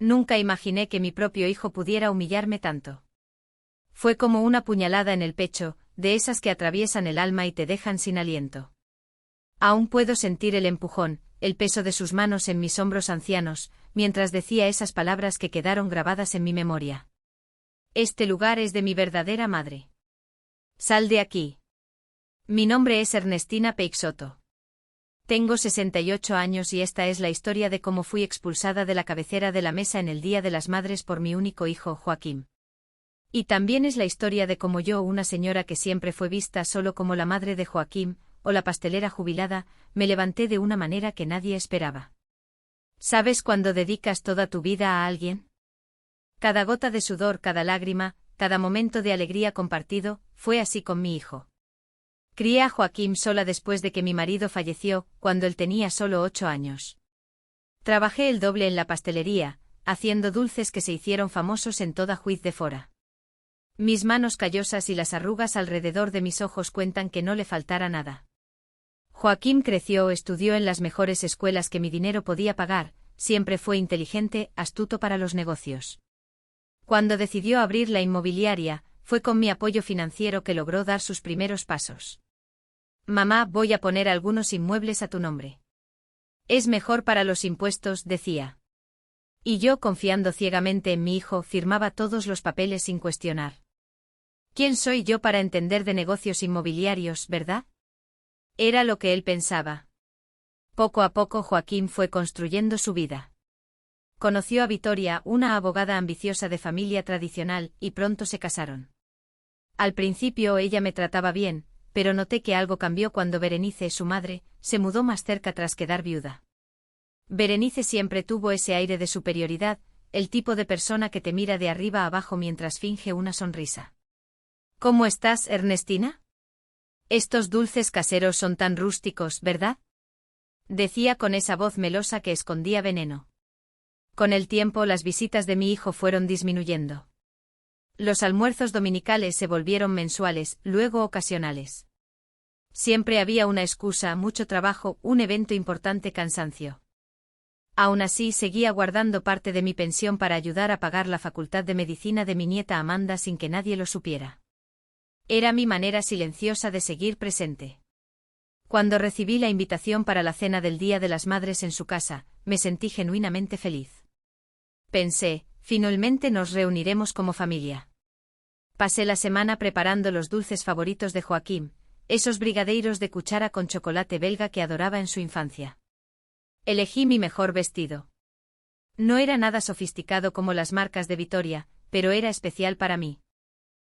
Nunca imaginé que mi propio hijo pudiera humillarme tanto. Fue como una puñalada en el pecho, de esas que atraviesan el alma y te dejan sin aliento. Aún puedo sentir el empujón, el peso de sus manos en mis hombros ancianos, mientras decía esas palabras que quedaron grabadas en mi memoria. Este lugar es de mi verdadera madre. Sal de aquí. Mi nombre es Ernestina Peixoto. Tengo 68 años y esta es la historia de cómo fui expulsada de la cabecera de la mesa en el Día de las Madres por mi único hijo, Joaquín. Y también es la historia de cómo yo, una señora que siempre fue vista solo como la madre de Joaquín, o la pastelera jubilada, me levanté de una manera que nadie esperaba. ¿Sabes cuando dedicas toda tu vida a alguien? Cada gota de sudor, cada lágrima, cada momento de alegría compartido, fue así con mi hijo. Crié a Joaquín sola después de que mi marido falleció, cuando él tenía solo 8 años. Trabajé el doble en la pastelería, haciendo dulces que se hicieron famosos en toda Juiz de Fora. Mis manos callosas y las arrugas alrededor de mis ojos cuentan que no le faltara nada. Joaquín creció, estudió en las mejores escuelas que mi dinero podía pagar, siempre fue inteligente, astuto para los negocios. Cuando decidió abrir la inmobiliaria, fue con mi apoyo financiero que logró dar sus primeros pasos. Mamá, voy a poner algunos inmuebles a tu nombre. Es mejor para los impuestos, decía. Y yo, confiando ciegamente en mi hijo, firmaba todos los papeles sin cuestionar. ¿Quién soy yo para entender de negocios inmobiliarios, verdad? Era lo que él pensaba. Poco a poco Joaquín fue construyendo su vida. Conoció a Vitoria, una abogada ambiciosa de familia tradicional, y pronto se casaron. Al principio ella me trataba bien, pero noté que algo cambió cuando Berenice, su madre, se mudó más cerca tras quedar viuda. Berenice siempre tuvo ese aire de superioridad, el tipo de persona que te mira de arriba a abajo mientras finge una sonrisa. ¿Cómo estás, Ernestina? Estos dulces caseros son tan rústicos, ¿verdad? Decía con esa voz melosa que escondía veneno. Con el tiempo las visitas de mi hijo fueron disminuyendo. Los almuerzos dominicales se volvieron mensuales, luego ocasionales. Siempre había una excusa, mucho trabajo, un evento importante, cansancio. Aún así seguía guardando parte de mi pensión para ayudar a pagar la facultad de medicina de mi nieta Amanda sin que nadie lo supiera. Era mi manera silenciosa de seguir presente. Cuando recibí la invitación para la cena del Día de las Madres en su casa, me sentí genuinamente feliz. Pensé, finalmente nos reuniremos como familia. Pasé la semana preparando los dulces favoritos de Joaquín, esos brigadeiros de cuchara con chocolate belga que adoraba en su infancia. Elegí mi mejor vestido. No era nada sofisticado como las marcas de Vitoria, pero era especial para mí.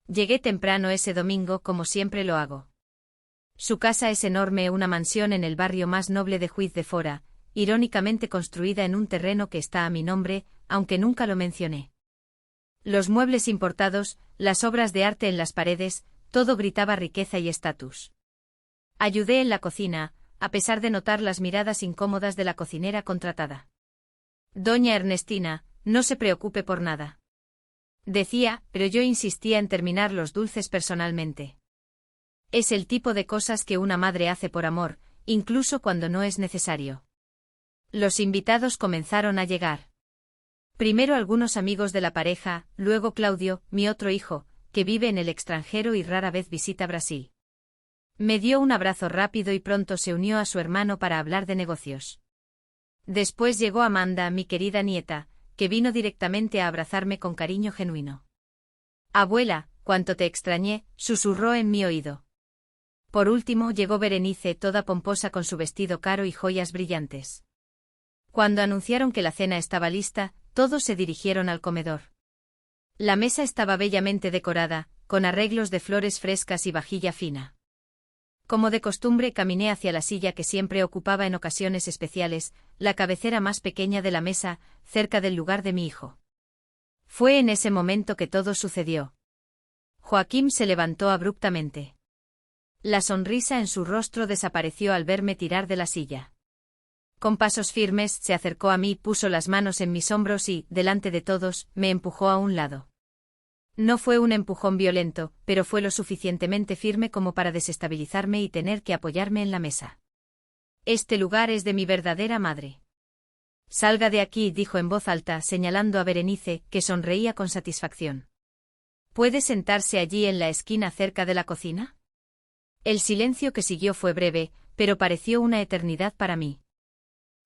Llegué temprano ese domingo, como siempre lo hago. Su casa es enorme, una mansión en el barrio más noble de Juiz de Fora, irónicamente construida en un terreno que está a mi nombre, aunque nunca lo mencioné. Los muebles importados, las obras de arte en las paredes, todo gritaba riqueza y estatus. Ayudé en la cocina, a pesar de notar las miradas incómodas de la cocinera contratada. Doña Ernestina, no se preocupe por nada. Decía, pero yo insistía en terminar los dulces personalmente. Es el tipo de cosas que una madre hace por amor, incluso cuando no es necesario. Los invitados comenzaron a llegar. Primero algunos amigos de la pareja, luego Claudio, mi otro hijo, que vive en el extranjero y rara vez visita Brasil. Me dio un abrazo rápido y pronto se unió a su hermano para hablar de negocios. Después llegó Amanda, mi querida nieta, que vino directamente a abrazarme con cariño genuino. Abuela, cuánto te extrañé, susurró en mi oído. Por último llegó Berenice, toda pomposa con su vestido caro y joyas brillantes. Cuando anunciaron que la cena estaba lista, todos se dirigieron al comedor. La mesa estaba bellamente decorada, con arreglos de flores frescas y vajilla fina. Como de costumbre caminé hacia la silla que siempre ocupaba en ocasiones especiales, la cabecera más pequeña de la mesa, cerca del lugar de mi hijo. Fue en ese momento que todo sucedió. Joaquín se levantó abruptamente. La sonrisa en su rostro desapareció al verme tirar de la silla. Con pasos firmes se acercó a mí, puso las manos en mis hombros y, delante de todos, me empujó a un lado. No fue un empujón violento, pero fue lo suficientemente firme como para desestabilizarme y tener que apoyarme en la mesa. Este lugar es de mi verdadera madre. Salga de aquí, dijo en voz alta, señalando a Berenice, que sonreía con satisfacción. ¿Puede sentarse allí en la esquina cerca de la cocina? El silencio que siguió fue breve, pero pareció una eternidad para mí.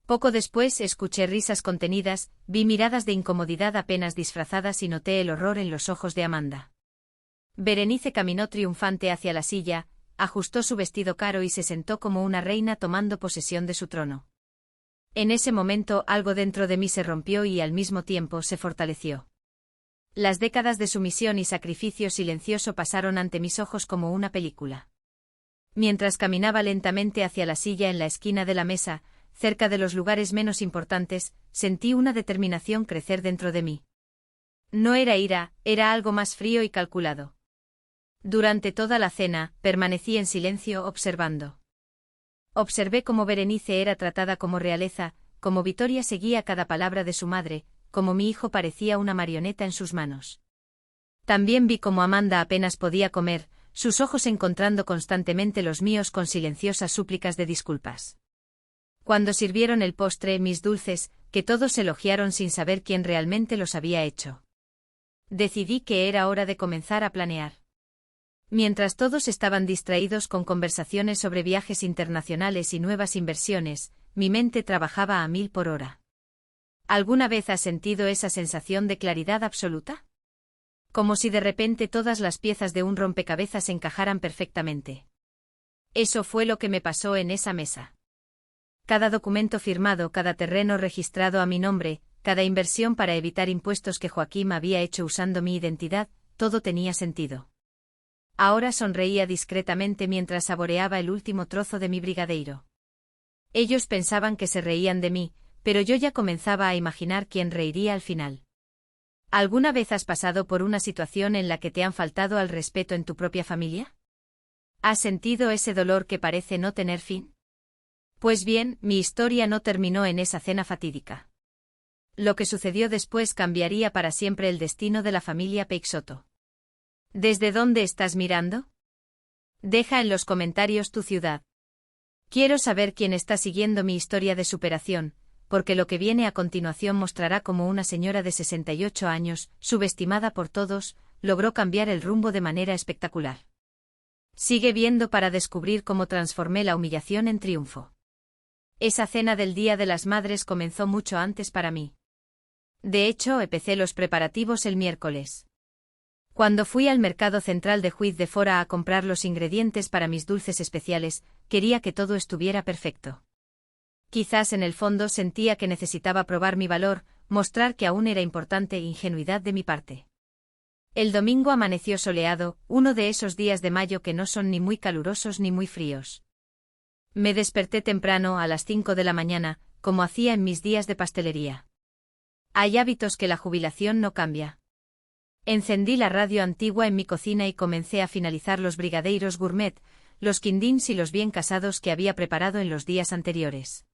Poco después escuché risas contenidas, vi miradas de incomodidad apenas disfrazadas y noté el horror en los ojos de Amanda. Berenice caminó triunfante hacia la silla, ajustó su vestido caro y se sentó como una reina tomando posesión de su trono. En ese momento algo dentro de mí se rompió y al mismo tiempo se fortaleció. Las décadas de sumisión y sacrificio silencioso pasaron ante mis ojos como una película. Mientras caminaba lentamente hacia la silla en la esquina de la mesa, cerca de los lugares menos importantes, sentí una determinación crecer dentro de mí. No era ira, era algo más frío y calculado. Durante toda la cena, permanecí en silencio observando. Observé cómo Berenice era tratada como realeza, cómo Vittoria seguía cada palabra de su madre, cómo mi hijo parecía una marioneta en sus manos. También vi cómo Amanda apenas podía comer, sus ojos encontrando constantemente los míos con silenciosas súplicas de disculpas. Cuando sirvieron el postre, mis dulces, que todos elogiaron sin saber quién realmente los había hecho. Decidí que era hora de comenzar a planear. Mientras todos estaban distraídos con conversaciones sobre viajes internacionales y nuevas inversiones, mi mente trabajaba a 1000 por hora. ¿Alguna vez has sentido esa sensación de claridad absoluta? Como si de repente todas las piezas de un rompecabezas encajaran perfectamente. Eso fue lo que me pasó en esa mesa. Cada documento firmado, cada terreno registrado a mi nombre, cada inversión para evitar impuestos que Joaquín había hecho usando mi identidad, todo tenía sentido. Ahora sonreía discretamente mientras saboreaba el último trozo de mi brigadeiro. Ellos pensaban que se reían de mí, pero yo ya comenzaba a imaginar quién reiría al final. ¿Alguna vez has pasado por una situación en la que te han faltado al respeto en tu propia familia? ¿Has sentido ese dolor que parece no tener fin? Pues bien, mi historia no terminó en esa cena fatídica. Lo que sucedió después cambiaría para siempre el destino de la familia Peixoto. ¿Desde dónde estás mirando? Deja en los comentarios tu ciudad. Quiero saber quién está siguiendo mi historia de superación, porque lo que viene a continuación mostrará cómo una señora de 68 años, subestimada por todos, logró cambiar el rumbo de manera espectacular. Sigue viendo para descubrir cómo transformé la humillación en triunfo. Esa cena del Día de las Madres comenzó mucho antes para mí. De hecho, empecé los preparativos el miércoles. Cuando fui al mercado central de Juiz de Fora a comprar los ingredientes para mis dulces especiales, quería que todo estuviera perfecto. Quizás en el fondo sentía que necesitaba probar mi valor, mostrar que aún era importante ingenuidad de mi parte. El domingo amaneció soleado, uno de esos días de mayo que no son ni muy calurosos ni muy fríos. Me desperté temprano a las 5 de la mañana, como hacía en mis días de pastelería. Hay hábitos que la jubilación no cambia. Encendí la radio antigua en mi cocina y comencé a finalizar los brigadeiros gourmet, los quindins y los bien casados que había preparado en los días anteriores.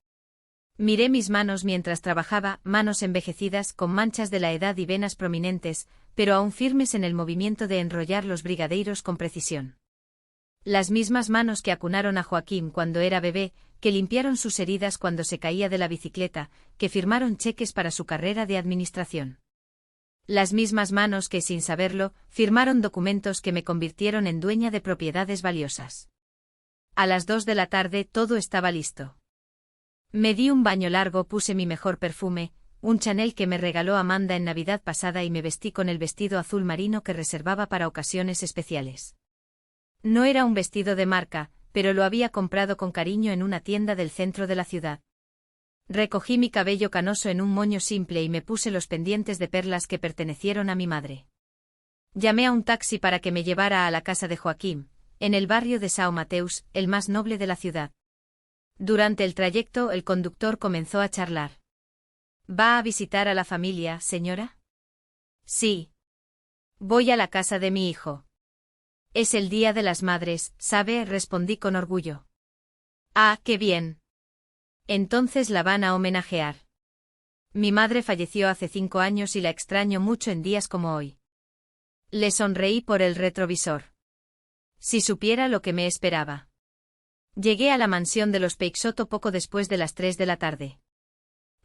Miré mis manos mientras trabajaba, manos envejecidas con manchas de la edad y venas prominentes, pero aún firmes en el movimiento de enrollar los brigadeiros con precisión. Las mismas manos que acunaron a Joaquín cuando era bebé, que limpiaron sus heridas cuando se caía de la bicicleta, que firmaron cheques para su carrera de administración. Las mismas manos que, sin saberlo, firmaron documentos que me convirtieron en dueña de propiedades valiosas. A las 2 de la tarde todo estaba listo. Me di un baño largo, puse mi mejor perfume, un Chanel que me regaló Amanda en Navidad pasada y me vestí con el vestido azul marino que reservaba para ocasiones especiales. No era un vestido de marca, pero lo había comprado con cariño en una tienda del centro de la ciudad. Recogí mi cabello canoso en un moño simple y me puse los pendientes de perlas que pertenecieron a mi madre. Llamé a un taxi para que me llevara a la casa de Joaquín, en el barrio de São Mateus, el más noble de la ciudad. Durante el trayecto el conductor comenzó a charlar. ¿Va a visitar a la familia, señora? Sí. Voy a la casa de mi hijo. Es el Día de las Madres, ¿sabe? Respondí con orgullo. Ah, qué bien. Entonces la van a homenajear. Mi madre falleció hace 5 años y la extraño mucho en días como hoy. Le sonreí por el retrovisor. Si supiera lo que me esperaba. Llegué a la mansión de los Peixoto poco después de las 3 de la tarde.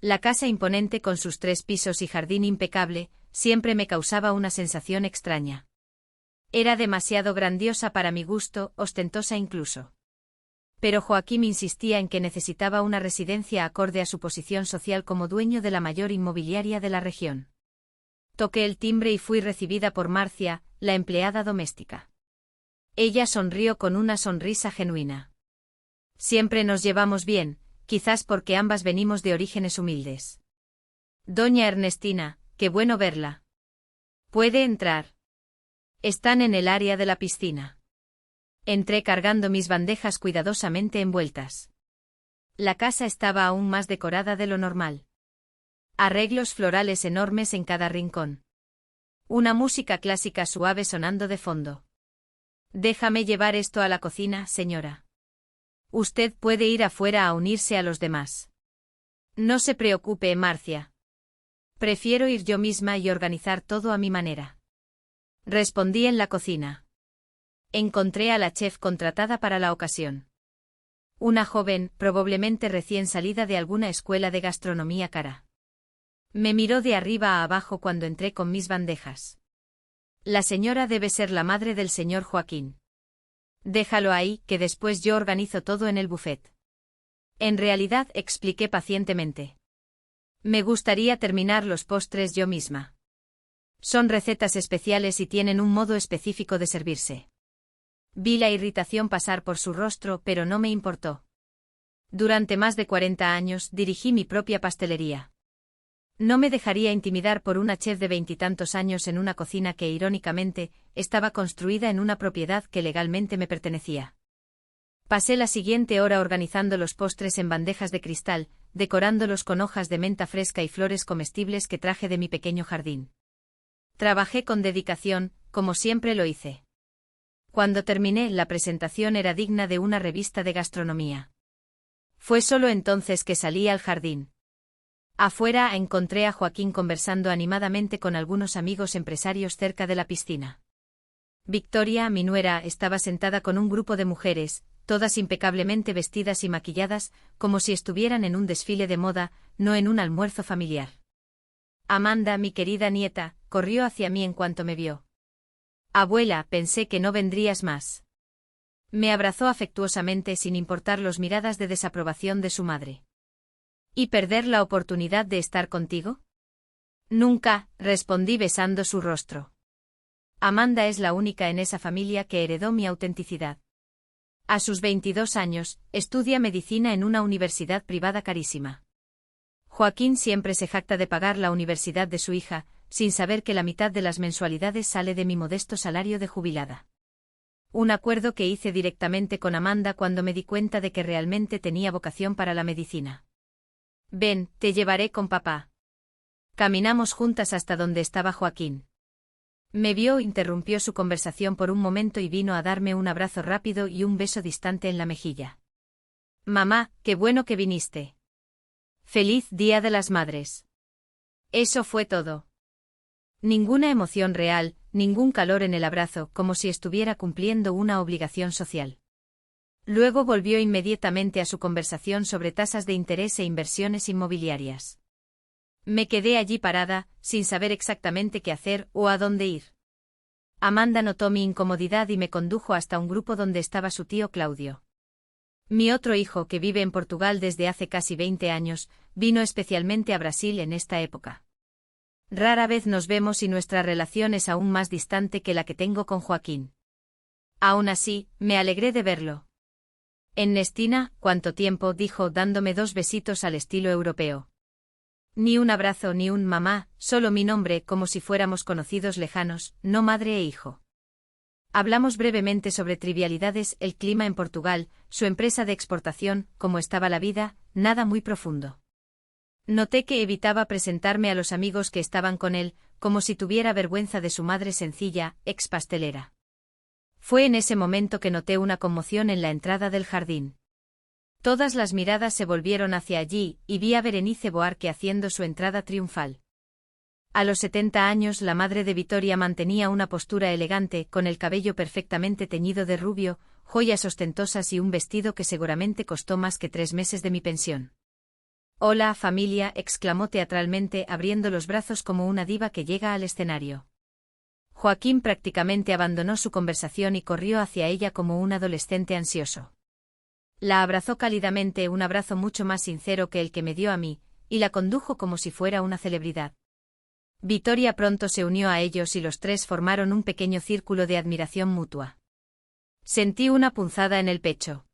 La casa imponente con sus 3 pisos y jardín impecable, siempre me causaba una sensación extraña. Era demasiado grandiosa para mi gusto, ostentosa incluso. Pero Joaquín insistía en que necesitaba una residencia acorde a su posición social como dueño de la mayor inmobiliaria de la región. Toqué el timbre y fui recibida por Marcia, la empleada doméstica. Ella sonrió con una sonrisa genuina. Siempre nos llevamos bien, quizás porque ambas venimos de orígenes humildes. Doña Ernestina, qué bueno verla. ¿Puede entrar? Están en el área de la piscina. Entré cargando mis bandejas cuidadosamente envueltas. La casa estaba aún más decorada de lo normal. Arreglos florales enormes en cada rincón. Una música clásica suave sonando de fondo. Déjame llevar esto a la cocina, señora. Usted puede ir afuera a unirse a los demás. No se preocupe, Marcia. Prefiero ir yo misma y organizar todo a mi manera. Respondí en la cocina. Encontré a la chef contratada para la ocasión. Una joven, probablemente recién salida de alguna escuela de gastronomía cara. Me miró de arriba a abajo cuando entré con mis bandejas. La señora debe ser la madre del señor Joaquín. Déjalo ahí, que después yo organizo todo en el buffet. En realidad, expliqué pacientemente. Me gustaría terminar los postres yo misma. Son recetas especiales y tienen un modo específico de servirse. Vi la irritación pasar por su rostro, pero no me importó. Durante más de 40 años dirigí mi propia pastelería. No me dejaría intimidar por una chef de 20 y tantos años en una cocina que, irónicamente, estaba construida en una propiedad que legalmente me pertenecía. Pasé la siguiente hora organizando los postres en bandejas de cristal, decorándolos con hojas de menta fresca y flores comestibles que traje de mi pequeño jardín. Trabajé con dedicación, como siempre lo hice. Cuando terminé, la presentación era digna de una revista de gastronomía. Fue solo entonces que salí al jardín. Afuera encontré a Joaquín conversando animadamente con algunos amigos empresarios cerca de la piscina. Victoria, mi nuera, estaba sentada con un grupo de mujeres, todas impecablemente vestidas y maquilladas, como si estuvieran en un desfile de moda, no en un almuerzo familiar. Amanda, mi querida nieta, corrió hacia mí en cuanto me vio. Abuela, pensé que no vendrías más. Me abrazó afectuosamente sin importar las miradas de desaprobación de su madre. ¿Y perder la oportunidad de estar contigo? Nunca, respondí besando su rostro. Amanda es la única en esa familia que heredó mi autenticidad. A sus 22 años, estudia medicina en una universidad privada carísima. Joaquín siempre se jacta de pagar la universidad de su hija, sin saber que la mitad de las mensualidades sale de mi modesto salario de jubilada. Un acuerdo que hice directamente con Amanda cuando me di cuenta de que realmente tenía vocación para la medicina. Ven, te llevaré con papá. Caminamos juntas hasta donde estaba Joaquín. Me vio, interrumpió su conversación por un momento y vino a darme un abrazo rápido y un beso distante en la mejilla. Mamá, qué bueno que viniste. Feliz Día de las Madres. Eso fue todo. Ninguna emoción real, ningún calor en el abrazo, como si estuviera cumpliendo una obligación social. Luego volvió inmediatamente a su conversación sobre tasas de interés e inversiones inmobiliarias. Me quedé allí parada, sin saber exactamente qué hacer o a dónde ir. Amanda notó mi incomodidad y me condujo hasta un grupo donde estaba su tío Claudio. Mi otro hijo, que vive en Portugal desde hace casi 20 años, vino especialmente a Brasil en esta época. Rara vez nos vemos y nuestra relación es aún más distante que la que tengo con Joaquín. Aún así, me alegré de verlo. Ernestina, ¿cuánto tiempo?, dijo dándome 2 besitos al estilo europeo. Ni un abrazo ni un mamá, solo mi nombre, como si fuéramos conocidos lejanos, no madre e hijo. Hablamos brevemente sobre trivialidades, el clima en Portugal, su empresa de exportación, cómo estaba la vida, nada muy profundo. Noté que evitaba presentarme a los amigos que estaban con él, como si tuviera vergüenza de su madre sencilla, ex pastelera. Fue en ese momento que noté una conmoción en la entrada del jardín. Todas las miradas se volvieron hacia allí, y vi a Berenice Boarque haciendo su entrada triunfal. A los 70 años la madre de Vittoria mantenía una postura elegante, con el cabello perfectamente teñido de rubio, joyas ostentosas y un vestido que seguramente costó más que 3 meses de mi pensión. Hola, familia, exclamó teatralmente, abriendo los brazos como una diva que llega al escenario. Joaquín prácticamente abandonó su conversación y corrió hacia ella como un adolescente ansioso. La abrazó cálidamente, un abrazo mucho más sincero que el que me dio a mí, y la condujo como si fuera una celebridad. Vittoria pronto se unió a ellos y los tres formaron un pequeño círculo de admiración mutua. Sentí una punzada en el pecho.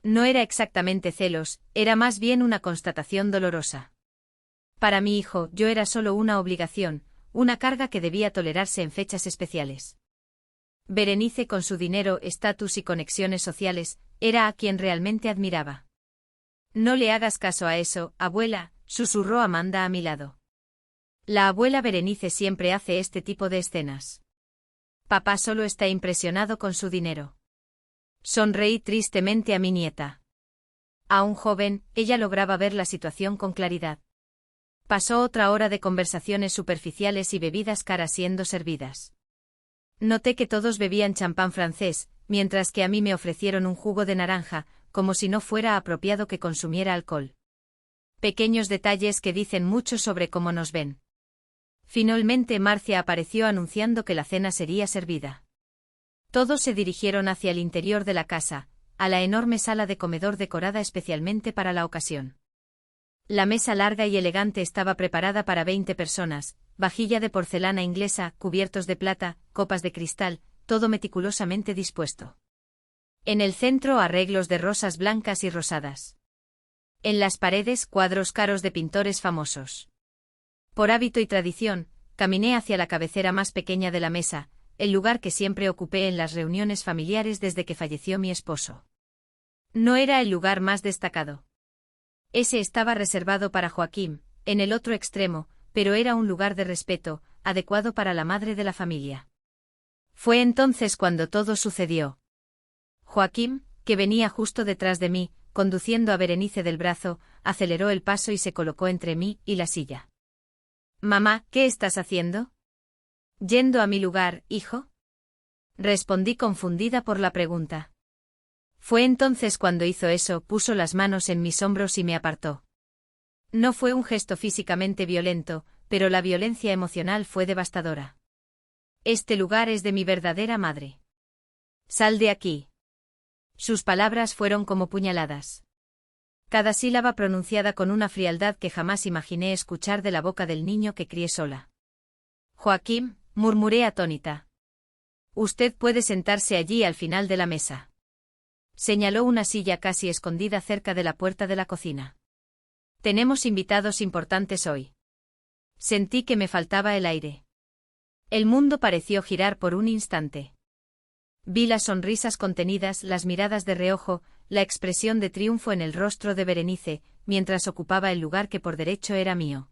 No era exactamente celos, era más bien una constatación dolorosa. Para mi hijo, yo era solo una obligación, una carga que debía tolerarse en fechas especiales. Berenice, con su dinero, estatus y conexiones sociales, era a quien realmente admiraba. No le hagas caso a eso, abuela, susurró Amanda a mi lado. La abuela Berenice siempre hace este tipo de escenas. Papá solo está impresionado con su dinero. Sonreí tristemente a mi nieta. Aún joven, ella lograba ver la situación con claridad. Pasó otra hora de conversaciones superficiales y bebidas caras siendo servidas. Noté que todos bebían champán francés, mientras que a mí me ofrecieron un jugo de naranja, como si no fuera apropiado que consumiera alcohol. Pequeños detalles que dicen mucho sobre cómo nos ven. Finalmente Marcia apareció anunciando que la cena sería servida. Todos se dirigieron hacia el interior de la casa, a la enorme sala de comedor decorada especialmente para la ocasión. La mesa larga y elegante estaba preparada para 20 personas, vajilla de porcelana inglesa, cubiertos de plata, copas de cristal, todo meticulosamente dispuesto. En el centro arreglos de rosas blancas y rosadas. En las paredes cuadros caros de pintores famosos. Por hábito y tradición, caminé hacia la cabecera más pequeña de la mesa, el lugar que siempre ocupé en las reuniones familiares desde que falleció mi esposo. No era el lugar más destacado. Ese estaba reservado para Joaquín, en el otro extremo, pero era un lugar de respeto, adecuado para la madre de la familia. Fue entonces cuando todo sucedió. Joaquín, que venía justo detrás de mí, conduciendo a Berenice del brazo, aceleró el paso y se colocó entre mí y la silla. «Mamá, ¿qué estás haciendo?» «Yendo a mi lugar, hijo», respondí confundida por la pregunta. Fue entonces cuando hizo eso, puso las manos en mis hombros y me apartó. No fue un gesto físicamente violento, pero la violencia emocional fue devastadora. «Este lugar es de mi verdadera madre. Sal de aquí». Sus palabras fueron como puñaladas. Cada sílaba pronunciada con una frialdad que jamás imaginé escuchar de la boca del niño que crié sola. «Joaquín», murmuré atónita. «Usted puede sentarse allí al final de la mesa». Señaló una silla casi escondida cerca de la puerta de la cocina. «Tenemos invitados importantes hoy». Sentí que me faltaba el aire. El mundo pareció girar por un instante. Vi las sonrisas contenidas, las miradas de reojo, la expresión de triunfo en el rostro de Berenice, mientras ocupaba el lugar que por derecho era mío.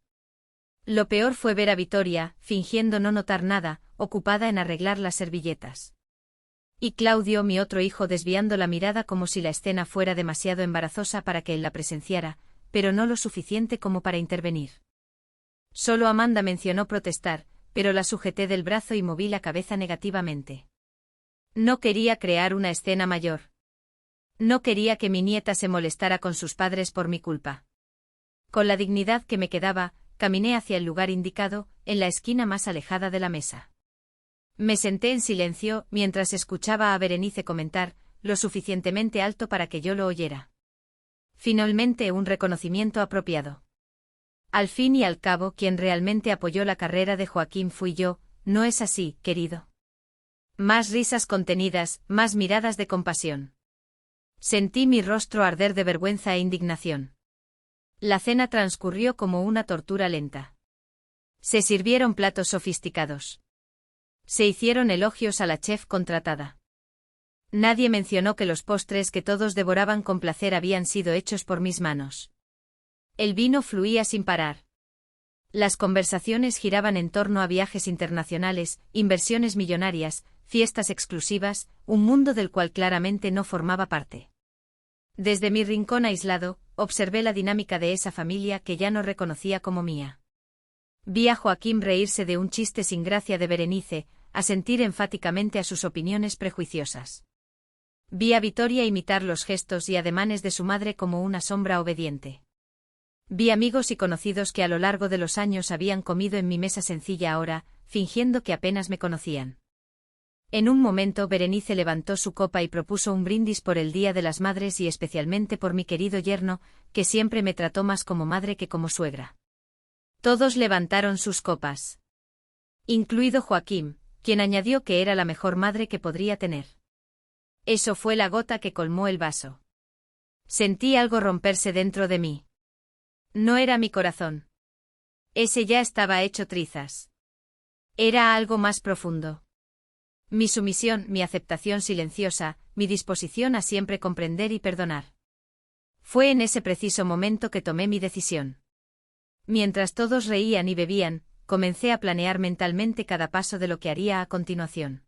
Lo peor fue ver a Vittoria, fingiendo no notar nada, ocupada en arreglar las servilletas. Y Claudio, mi otro hijo, desviando la mirada como si la escena fuera demasiado embarazosa para que él la presenciara, pero no lo suficiente como para intervenir. Solo Amanda mencionó protestar, pero la sujeté del brazo y moví la cabeza negativamente. No quería crear una escena mayor. No quería que mi nieta se molestara con sus padres por mi culpa. Con la dignidad que me quedaba, caminé hacia el lugar indicado, en la esquina más alejada de la mesa. Me senté en silencio, mientras escuchaba a Berenice comentar, lo suficientemente alto para que yo lo oyera. Finalmente un reconocimiento apropiado. Al fin y al cabo, quien realmente apoyó la carrera de Joaquín fui yo, ¿no es así, querido? Más risas contenidas, más miradas de compasión. Sentí mi rostro arder de vergüenza e indignación. La cena transcurrió como una tortura lenta. Se sirvieron platos sofisticados. Se hicieron elogios a la chef contratada. Nadie mencionó que los postres que todos devoraban con placer habían sido hechos por mis manos. El vino fluía sin parar. Las conversaciones giraban en torno a viajes internacionales, inversiones millonarias, fiestas exclusivas, un mundo del cual claramente no formaba parte. Desde mi rincón aislado, observé la dinámica de esa familia que ya no reconocía como mía. Vi a Joaquín reírse de un chiste sin gracia de Berenice, asentir enfáticamente a sus opiniones prejuiciosas. Vi a Vittoria imitar los gestos y ademanes de su madre como una sombra obediente. Vi amigos y conocidos que a lo largo de los años habían comido en mi mesa sencilla ahora, fingiendo que apenas me conocían. En un momento Berenice levantó su copa y propuso un brindis por el Día de las Madres y especialmente por mi querido yerno, que siempre me trató más como madre que como suegra. Todos levantaron sus copas. Incluido Joaquín, quien añadió que era la mejor madre que podría tener. Eso fue la gota que colmó el vaso. Sentí algo romperse dentro de mí. No era mi corazón. Ese ya estaba hecho trizas. Era algo más profundo. Mi sumisión, mi aceptación silenciosa, mi disposición a siempre comprender y perdonar. Fue en ese preciso momento que tomé mi decisión. Mientras todos reían y bebían, comencé a planear mentalmente cada paso de lo que haría a continuación.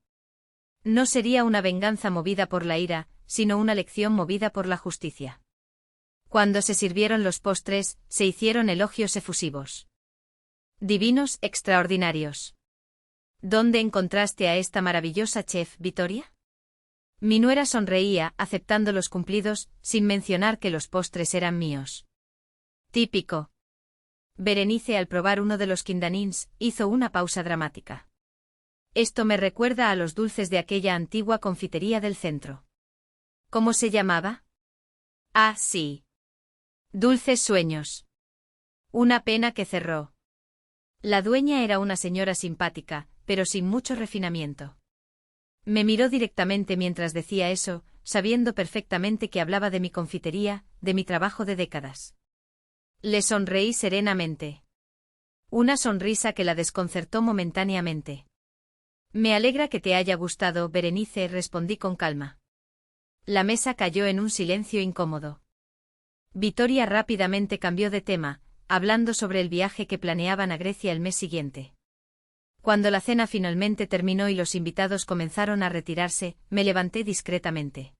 No sería una venganza movida por la ira, sino una lección movida por la justicia. Cuando se sirvieron los postres, se hicieron elogios efusivos. Divinos, extraordinarios. ¿Dónde encontraste a esta maravillosa chef, Vittoria? Mi nuera sonreía, aceptando los cumplidos, sin mencionar que los postres eran míos. Típico. Berenice, al probar uno de los quindanins, hizo una pausa dramática. Esto me recuerda a los dulces de aquella antigua confitería del centro. ¿Cómo se llamaba? Ah, sí. Dulces Sueños. Una pena que cerró. La dueña era una señora simpática, pero sin mucho refinamiento. Me miró directamente mientras decía eso, sabiendo perfectamente que hablaba de mi confitería, de mi trabajo de décadas. Le sonreí serenamente. Una sonrisa que la desconcertó momentáneamente. Me alegra que te haya gustado, Berenice, respondí con calma. La mesa cayó en un silencio incómodo. Vittoria rápidamente cambió de tema, hablando sobre el viaje que planeaban a Grecia el mes siguiente. Cuando la cena finalmente terminó y los invitados comenzaron a retirarse, me levanté discretamente.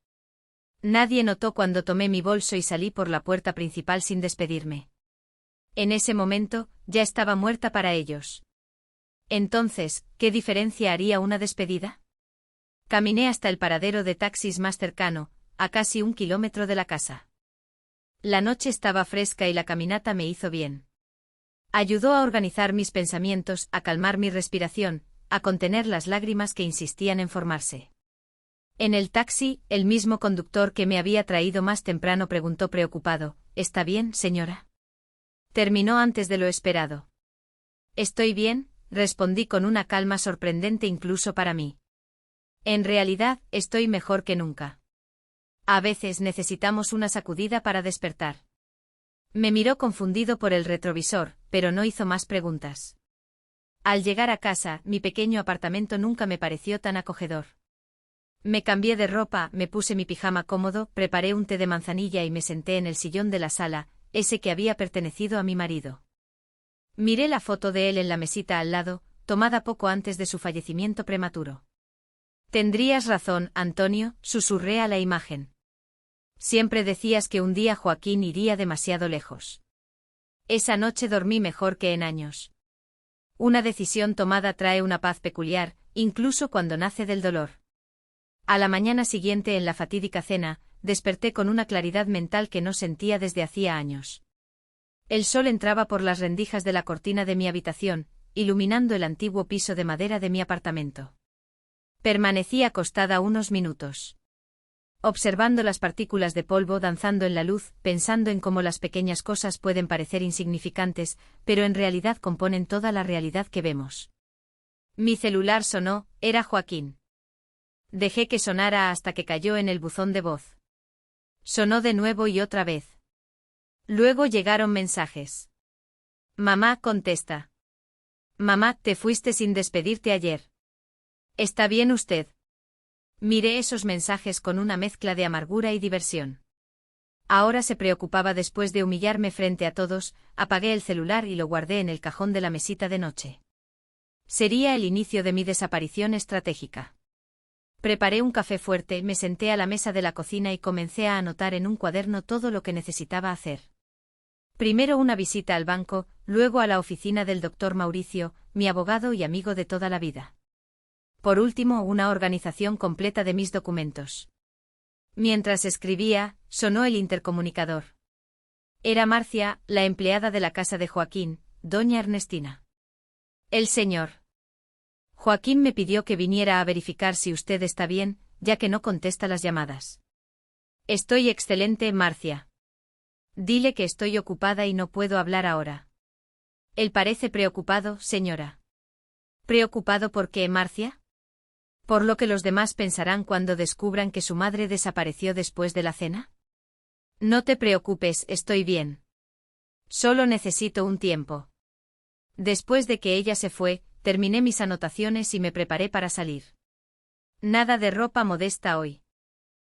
Nadie notó cuando tomé mi bolso y salí por la puerta principal sin despedirme. En ese momento, ya estaba muerta para ellos. Entonces, ¿qué diferencia haría una despedida? Caminé hasta el paradero de taxis más cercano, a casi 1 kilómetro de la casa. La noche estaba fresca y la caminata me hizo bien. Ayudó a organizar mis pensamientos, a calmar mi respiración, a contener las lágrimas que insistían en formarse. En el taxi, el mismo conductor que me había traído más temprano preguntó preocupado, ¿está bien, señora? Terminó antes de lo esperado. Estoy bien, respondí con una calma sorprendente incluso para mí. En realidad, estoy mejor que nunca. A veces necesitamos una sacudida para despertar. Me miró confundido por el retrovisor, pero no hizo más preguntas. Al llegar a casa, mi pequeño apartamento nunca me pareció tan acogedor. Me cambié de ropa, me puse mi pijama cómodo, preparé un té de manzanilla y me senté en el sillón de la sala, ese que había pertenecido a mi marido. Miré la foto de él en la mesita al lado, tomada poco antes de su fallecimiento prematuro. Tendrías razón, Antonio, susurré a la imagen. Siempre decías que un día Joaquín iría demasiado lejos. Esa noche dormí mejor que en años. Una decisión tomada trae una paz peculiar, incluso cuando nace del dolor. A la mañana siguiente en la fatídica cena, desperté con una claridad mental que no sentía desde hacía años. El sol entraba por las rendijas de la cortina de mi habitación, iluminando el antiguo piso de madera de mi apartamento. Permanecí acostada unos minutos. Observando las partículas de polvo danzando en la luz, pensando en cómo las pequeñas cosas pueden parecer insignificantes, pero en realidad componen toda la realidad que vemos. Mi celular sonó, era Joaquín. Dejé que sonara hasta que cayó en el buzón de voz. Sonó de nuevo y otra vez. Luego llegaron mensajes. Mamá, contesta. Mamá, te fuiste sin despedirte ayer. ¿Está bien usted? Miré esos mensajes con una mezcla de amargura y diversión. Ahora se preocupaba después de humillarme frente a todos, apagué el celular y lo guardé en el cajón de la mesita de noche. Sería el inicio de mi desaparición estratégica. Preparé un café fuerte, me senté a la mesa de la cocina y comencé a anotar en un cuaderno todo lo que necesitaba hacer. Primero una visita al banco, luego a la oficina del doctor Mauricio, mi abogado y amigo de toda la vida. Por último, una organización completa de mis documentos. Mientras escribía, sonó el intercomunicador. Era Marcia, la empleada de la casa de Joaquín, doña Ernestina. El señor Joaquín me pidió que viniera a verificar si usted está bien, ya que no contesta las llamadas. Estoy excelente, Marcia. Dile que estoy ocupada y no puedo hablar ahora. Él parece preocupado, señora. ¿Preocupado por qué, Marcia? ¿Por lo que los demás pensarán cuando descubran que su madre desapareció después de la cena? No te preocupes, estoy bien. Solo necesito un tiempo. Después de que ella se fue, terminé mis anotaciones y me preparé para salir. Nada de ropa modesta hoy.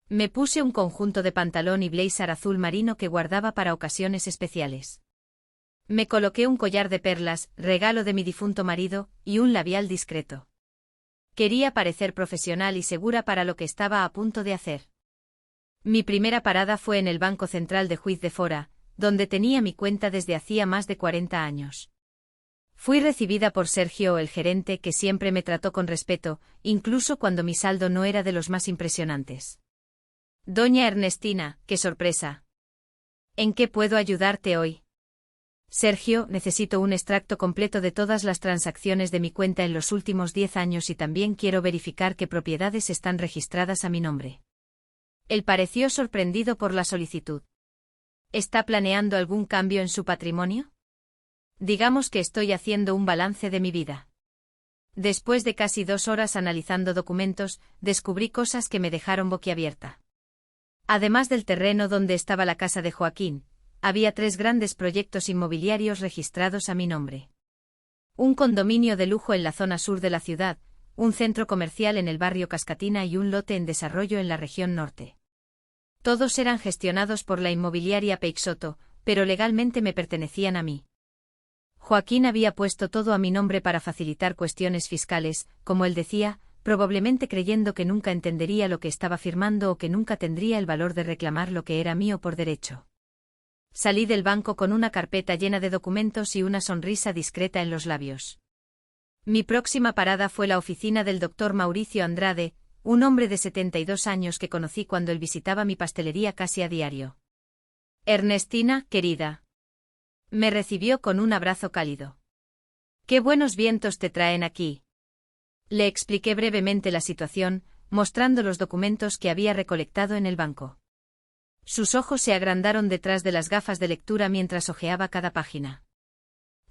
Me puse un conjunto de pantalón y blazer azul marino que guardaba para ocasiones especiales. Me coloqué un collar de perlas, regalo de mi difunto marido, y un labial discreto. Quería parecer profesional y segura para lo que estaba a punto de hacer. Mi primera parada fue en el Banco Central de Juiz de Fora, donde tenía mi cuenta desde hacía más de 40 años. Fui recibida por Sergio, el gerente, que siempre me trató con respeto, incluso cuando mi saldo no era de los más impresionantes. Doña Ernestina, qué sorpresa. ¿En qué puedo ayudarte hoy? Sergio, necesito un extracto completo de todas las transacciones de mi cuenta en los últimos 10 años y también quiero verificar qué propiedades están registradas a mi nombre. Él pareció sorprendido por la solicitud. ¿Está planeando algún cambio en su patrimonio? Digamos que estoy haciendo un balance de mi vida. Después de casi 2 horas analizando documentos, descubrí cosas que me dejaron boquiabierta. Además del terreno donde estaba la casa de Joaquín, había 3 grandes proyectos inmobiliarios registrados a mi nombre. Un condominio de lujo en la zona sur de la ciudad, un centro comercial en el barrio Cascatina y un lote en desarrollo en la región norte. Todos eran gestionados por la inmobiliaria Peixoto, pero legalmente me pertenecían a mí. Joaquín había puesto todo a mi nombre para facilitar cuestiones fiscales, como él decía, probablemente creyendo que nunca entendería lo que estaba firmando o que nunca tendría el valor de reclamar lo que era mío por derecho. Salí del banco con una carpeta llena de documentos y una sonrisa discreta en los labios. Mi próxima parada fue la oficina del doctor Mauricio Andrade, un hombre de 72 años que conocí cuando él visitaba mi pastelería casi a diario. Ernestina, querida. Me recibió con un abrazo cálido. ¡Qué buenos vientos te traen aquí! Le expliqué brevemente la situación, mostrando los documentos que había recolectado en el banco. Sus ojos se agrandaron detrás de las gafas de lectura mientras hojeaba cada página.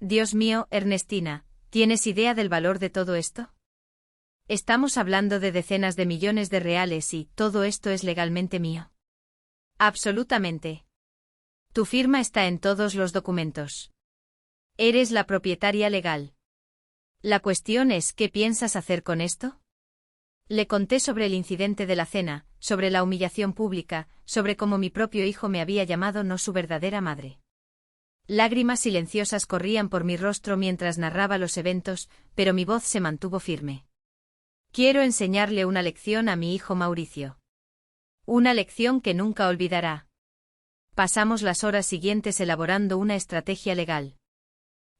Dios mío, Ernestina, ¿tienes idea del valor de todo esto? Estamos hablando de decenas de millones de reales y ¿todo esto es legalmente mío? Absolutamente. Tu firma está en todos los documentos. Eres la propietaria legal. La cuestión es, ¿qué piensas hacer con esto? Le conté sobre el incidente de la cena, sobre la humillación pública, sobre cómo mi propio hijo me había llamado no su verdadera madre. Lágrimas silenciosas corrían por mi rostro mientras narraba los eventos, pero mi voz se mantuvo firme. Quiero enseñarle una lección a mi hijo Mauricio. Una lección que nunca olvidará. Pasamos las horas siguientes elaborando una estrategia legal.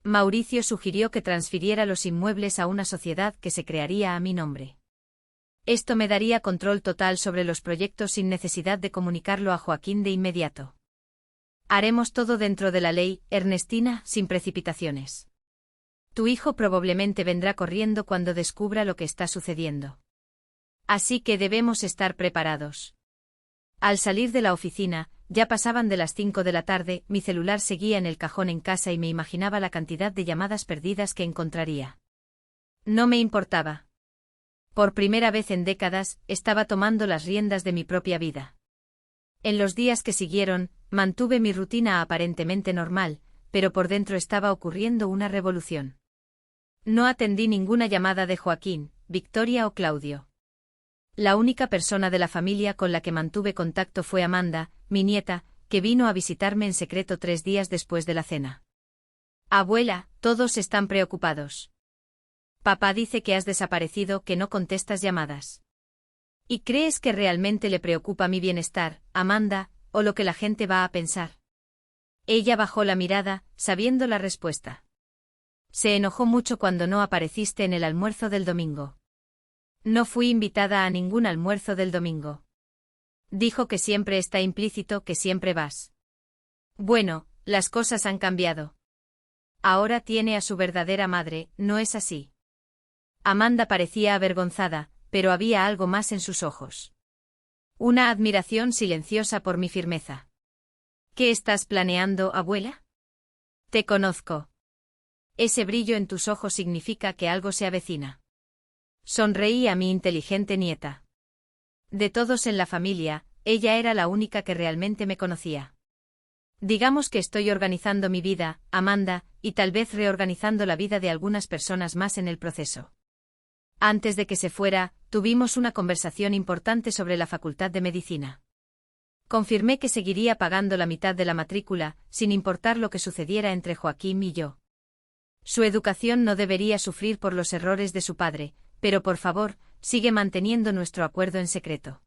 Mauricio sugirió que transfiriera los inmuebles a una sociedad que se crearía a mi nombre. Esto me daría control total sobre los proyectos sin necesidad de comunicarlo a Joaquín de inmediato. Haremos todo dentro de la ley, Ernestina, sin precipitaciones. Tu hijo probablemente vendrá corriendo cuando descubra lo que está sucediendo. Así que debemos estar preparados. Al salir de la oficina, ya pasaban de las 5 de la tarde, mi celular seguía en el cajón en casa y me imaginaba la cantidad de llamadas perdidas que encontraría. No me importaba. Por primera vez en décadas, estaba tomando las riendas de mi propia vida. En los días que siguieron, mantuve mi rutina aparentemente normal, pero por dentro estaba ocurriendo una revolución. No atendí ninguna llamada de Joaquín, Victoria o Claudio. La única persona de la familia con la que mantuve contacto fue Amanda, mi nieta, que vino a visitarme en secreto 3 días después de la cena. Abuela, todos están preocupados. Papá dice que has desaparecido, que no contestas llamadas. ¿Y crees que realmente le preocupa mi bienestar, Amanda, o lo que la gente va a pensar? Ella bajó la mirada, sabiendo la respuesta. Se enojó mucho cuando no apareciste en el almuerzo del domingo. No fui invitada a ningún almuerzo del domingo. Dijo que siempre está implícito que siempre vas. Bueno, las cosas han cambiado. Ahora tiene a su verdadera madre, ¿no es así? Amanda parecía avergonzada, pero había algo más en sus ojos. Una admiración silenciosa por mi firmeza. ¿Qué estás planeando, abuela? Te conozco. Ese brillo en tus ojos significa que algo se avecina. Sonreí a mi inteligente nieta. De todos en la familia, ella era la única que realmente me conocía. Digamos que estoy organizando mi vida, Amanda, y tal vez reorganizando la vida de algunas personas más en el proceso. Antes de que se fuera, tuvimos una conversación importante sobre la Facultad de Medicina. Confirmé que seguiría pagando la mitad de la matrícula, sin importar lo que sucediera entre Joaquín y yo. Su educación no debería sufrir por los errores de su padre, pero por favor, sigue manteniendo nuestro acuerdo en secreto.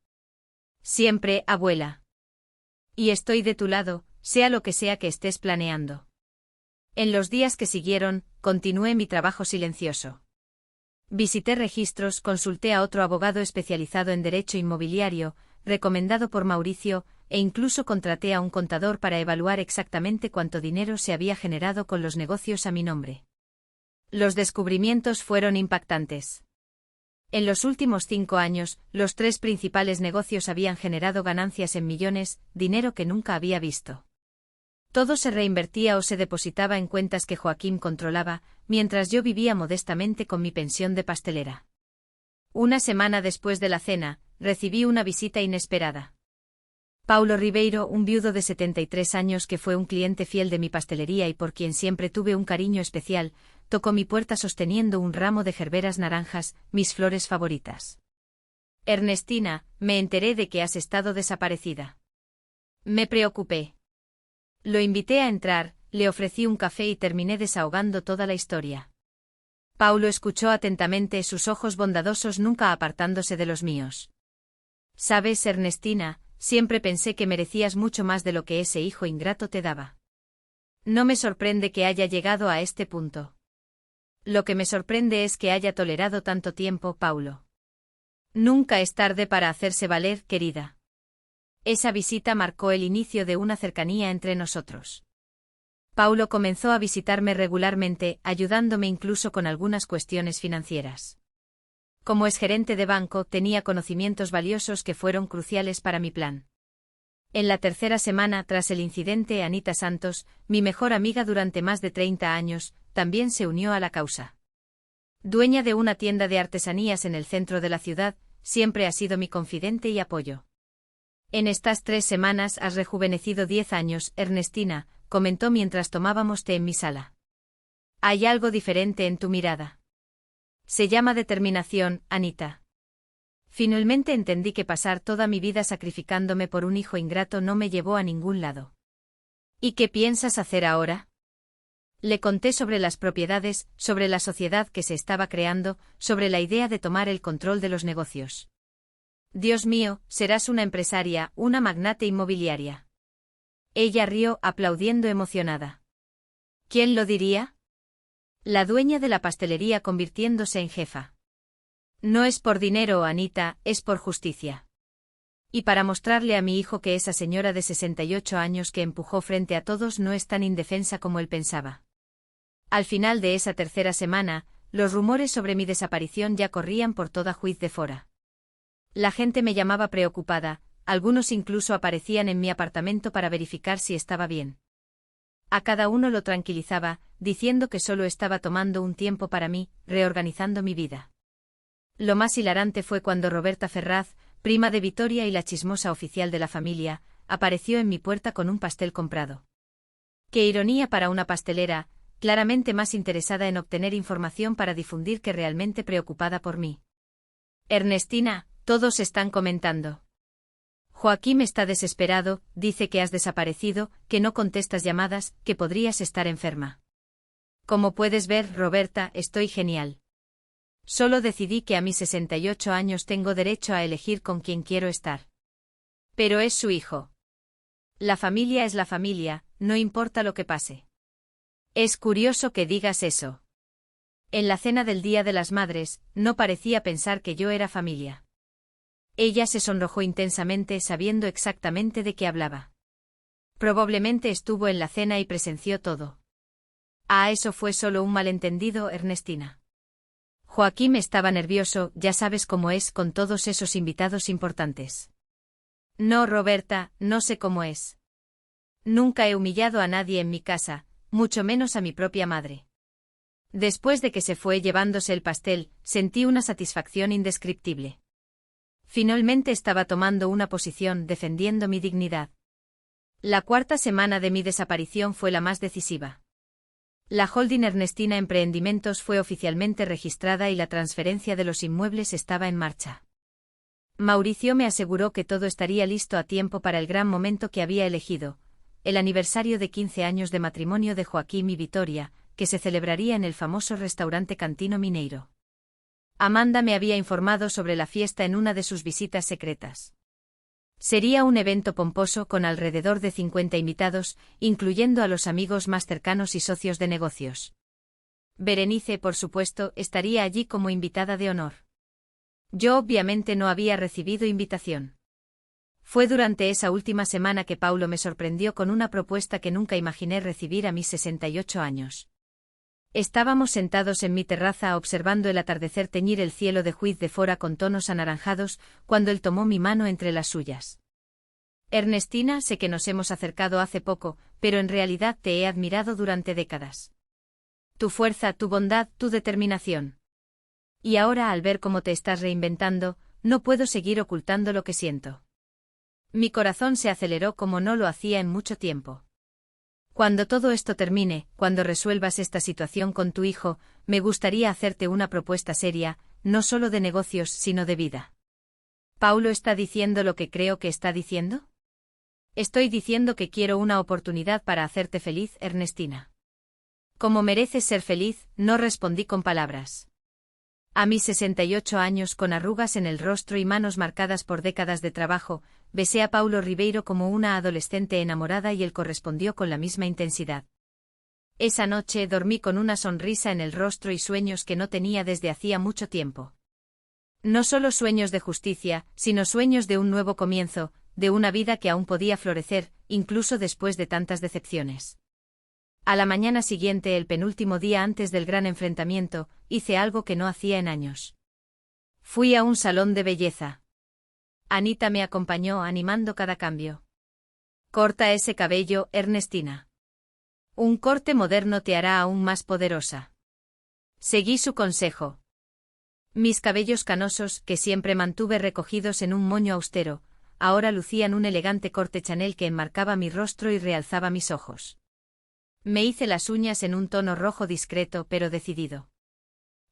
Siempre, abuela. Y estoy de tu lado, sea lo que sea que estés planeando. En los días que siguieron, continué mi trabajo silencioso. Visité registros, consulté a otro abogado especializado en derecho inmobiliario, recomendado por Mauricio, e incluso contraté a un contador para evaluar exactamente cuánto dinero se había generado con los negocios a mi nombre. Los descubrimientos fueron impactantes. En los últimos 5 años, los 3 principales negocios habían generado ganancias en millones, dinero que nunca había visto. Todo se reinvertía o se depositaba en cuentas que Joaquín controlaba, mientras yo vivía modestamente con mi pensión de pastelera. Una semana después de la cena, recibí una visita inesperada. Paulo Ribeiro, un viudo de 73 años que fue un cliente fiel de mi pastelería y por quien siempre tuve un cariño especial, tocó mi puerta sosteniendo un ramo de gerberas naranjas, mis flores favoritas. Ernestina, me enteré de que has estado desaparecida. Me preocupé. Lo invité a entrar, le ofrecí un café y terminé desahogando toda la historia. Paulo escuchó atentamente, sus ojos bondadosos nunca apartándose de los míos. Sabes, Ernestina, siempre pensé que merecías mucho más de lo que ese hijo ingrato te daba. No me sorprende que haya llegado a este punto. Lo que me sorprende es que haya tolerado tanto tiempo, Paulo. Nunca es tarde para hacerse valer, querida. Esa visita marcó el inicio de una cercanía entre nosotros. Paulo comenzó a visitarme regularmente, ayudándome incluso con algunas cuestiones financieras. Como exgerente de banco, tenía conocimientos valiosos que fueron cruciales para mi plan. En la tercera semana tras el incidente, Anita Santos, mi mejor amiga durante más de 30 años, también se unió a la causa. Dueña de una tienda de artesanías en el centro de la ciudad, siempre ha sido mi confidente y apoyo. En estas 3 semanas has rejuvenecido 10 años, Ernestina, comentó mientras tomábamos té en mi sala. Hay algo diferente en tu mirada. Se llama determinación, Anita. Finalmente entendí que pasar toda mi vida sacrificándome por un hijo ingrato no me llevó a ningún lado. ¿Y qué piensas hacer ahora? Le conté sobre las propiedades, sobre la sociedad que se estaba creando, sobre la idea de tomar el control de los negocios. Dios mío, serás una empresaria, una magnate inmobiliaria. Ella rió, aplaudiendo emocionada. ¿Quién lo diría? La dueña de la pastelería convirtiéndose en jefa. No es por dinero, Anita, es por justicia. Y para mostrarle a mi hijo que esa señora de 68 años que empujó frente a todos no es tan indefensa como él pensaba. Al final de esa tercera semana, los rumores sobre mi desaparición ya corrían por toda Juiz de Fora. La gente me llamaba preocupada, algunos incluso aparecían en mi apartamento para verificar si estaba bien. A cada uno lo tranquilizaba, diciendo que solo estaba tomando un tiempo para mí, reorganizando mi vida. Lo más hilarante fue cuando Roberta Ferraz, prima de Vitoria y la chismosa oficial de la familia, apareció en mi puerta con un pastel comprado. Qué ironía para una pastelera, claramente más interesada en obtener información para difundir que realmente preocupada por mí. Ernestina, todos están comentando. Joaquín está desesperado, dice que has desaparecido, que no contestas llamadas, que podrías estar enferma. Como puedes ver, Roberta, estoy genial. Solo decidí que a mis 68 años tengo derecho a elegir con quién quiero estar. Pero es su hijo. La familia es la familia, no importa lo que pase. Es curioso que digas eso. En la cena del Día de las Madres, no parecía pensar que yo era familia. Ella se sonrojó intensamente sabiendo exactamente de qué hablaba. Probablemente estuvo en la cena y presenció todo. Ah, eso fue solo un malentendido, Ernestina. Joaquín estaba nervioso, ya sabes cómo es con todos esos invitados importantes. No, Roberta, no sé cómo es. Nunca he humillado a nadie en mi casa, mucho menos a mi propia madre. Después de que se fue llevándose el pastel, sentí una satisfacción indescriptible. Finalmente estaba tomando una posición defendiendo mi dignidad. La cuarta semana de mi desaparición fue la más decisiva. La holding Ernestina Emprendimientos fue oficialmente registrada y la transferencia de los inmuebles estaba en marcha. Mauricio me aseguró que todo estaría listo a tiempo para el gran momento que había elegido, el aniversario de 15 años de matrimonio de Joaquín y Victoria, que se celebraría en el famoso restaurante Cantino Mineiro. Amanda me había informado sobre la fiesta en una de sus visitas secretas. Sería un evento pomposo con alrededor de 50 invitados, incluyendo a los amigos más cercanos y socios de negocios. Berenice, por supuesto, estaría allí como invitada de honor. Yo obviamente no había recibido invitación. Fue durante esa última semana que Paulo me sorprendió con una propuesta que nunca imaginé recibir a mis 68 años. Estábamos sentados en mi terraza observando el atardecer teñir el cielo de Juiz de Fora con tonos anaranjados, cuando él tomó mi mano entre las suyas. Ernestina, sé que nos hemos acercado hace poco, pero en realidad te he admirado durante décadas. Tu fuerza, tu bondad, tu determinación. Y ahora, al ver cómo te estás reinventando, no puedo seguir ocultando lo que siento. Mi corazón se aceleró como no lo hacía en mucho tiempo. Cuando todo esto termine, cuando resuelvas esta situación con tu hijo, me gustaría hacerte una propuesta seria, no solo de negocios, sino de vida. ¿Paulo está diciendo lo que creo que está diciendo? Estoy diciendo que quiero una oportunidad para hacerte feliz, Ernestina. Como mereces ser feliz, no respondí con palabras. A mis 68 años, con arrugas en el rostro y manos marcadas por décadas de trabajo, besé a Paulo Ribeiro como una adolescente enamorada y él correspondió con la misma intensidad. Esa noche dormí con una sonrisa en el rostro y sueños que no tenía desde hacía mucho tiempo. No solo sueños de justicia, sino sueños de un nuevo comienzo, de una vida que aún podía florecer, incluso después de tantas decepciones. A la mañana siguiente, el penúltimo día antes del gran enfrentamiento, hice algo que no hacía en años. Fui a un salón de belleza. Anita me acompañó animando cada cambio. Corta ese cabello, Ernestina. Un corte moderno te hará aún más poderosa. Seguí su consejo. Mis cabellos canosos, que siempre mantuve recogidos en un moño austero, ahora lucían un elegante corte Chanel que enmarcaba mi rostro y realzaba mis ojos. Me hice las uñas en un tono rojo discreto pero decidido.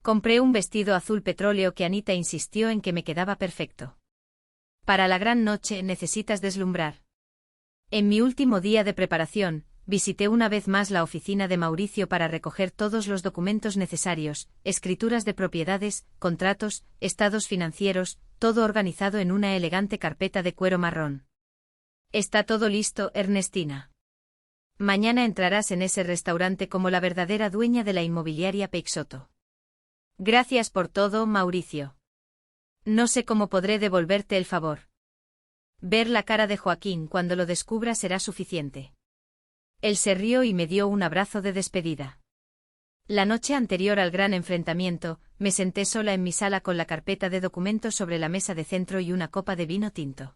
Compré un vestido azul petróleo que Anita insistió en que me quedaba perfecto. Para la gran noche necesitas deslumbrar. En mi último día de preparación, visité una vez más la oficina de Mauricio para recoger todos los documentos necesarios, escrituras de propiedades, contratos, estados financieros, todo organizado en una elegante carpeta de cuero marrón. Está todo listo, Ernestina. Mañana entrarás en ese restaurante como la verdadera dueña de la inmobiliaria Peixoto. Gracias por todo, Mauricio. No sé cómo podré devolverte el favor. Ver la cara de Joaquín cuando lo descubra será suficiente. Él se rió y me dio un abrazo de despedida. La noche anterior al gran enfrentamiento, me senté sola en mi sala con la carpeta de documentos sobre la mesa de centro y una copa de vino tinto.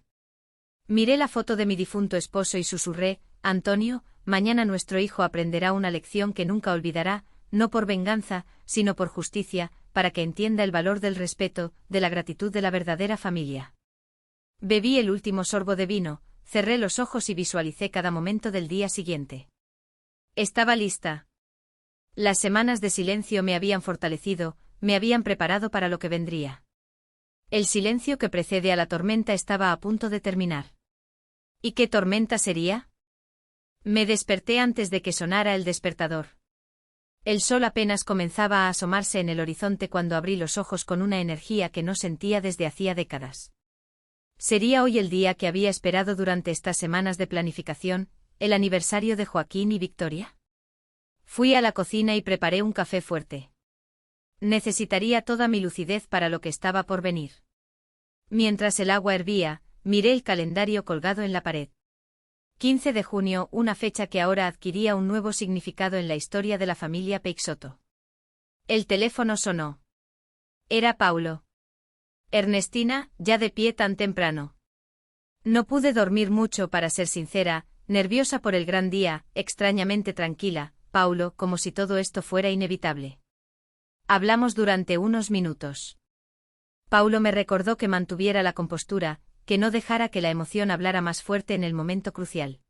Miré la foto de mi difunto esposo y susurré: Antonio, mañana nuestro hijo aprenderá una lección que nunca olvidará, no por venganza, sino por justicia, para que entienda el valor del respeto, de la gratitud de la verdadera familia. Bebí el último sorbo de vino, cerré los ojos y visualicé cada momento del día siguiente. Estaba lista. Las semanas de silencio me habían fortalecido, me habían preparado para lo que vendría. El silencio que precede a la tormenta estaba a punto de terminar. ¿Y qué tormenta sería? Me desperté antes de que sonara el despertador. El sol apenas comenzaba a asomarse en el horizonte cuando abrí los ojos con una energía que no sentía desde hacía décadas. ¿Sería hoy el día que había esperado durante estas semanas de planificación, el aniversario de Joaquín y Victoria? Fui a la cocina y preparé un café fuerte. Necesitaría toda mi lucidez para lo que estaba por venir. Mientras el agua hervía, miré el calendario colgado en la pared. 15 de junio, una fecha que ahora adquiría un nuevo significado en la historia de la familia Peixoto. El teléfono sonó. Era Paulo. Ernestina, ya de pie tan temprano. No pude dormir mucho, para ser sincera, nerviosa por el gran día, extrañamente tranquila, Paulo, como si todo esto fuera inevitable. Hablamos durante unos minutos. Paulo me recordó que mantuviera la compostura, que no dejara que la emoción hablara más fuerte en el momento crucial.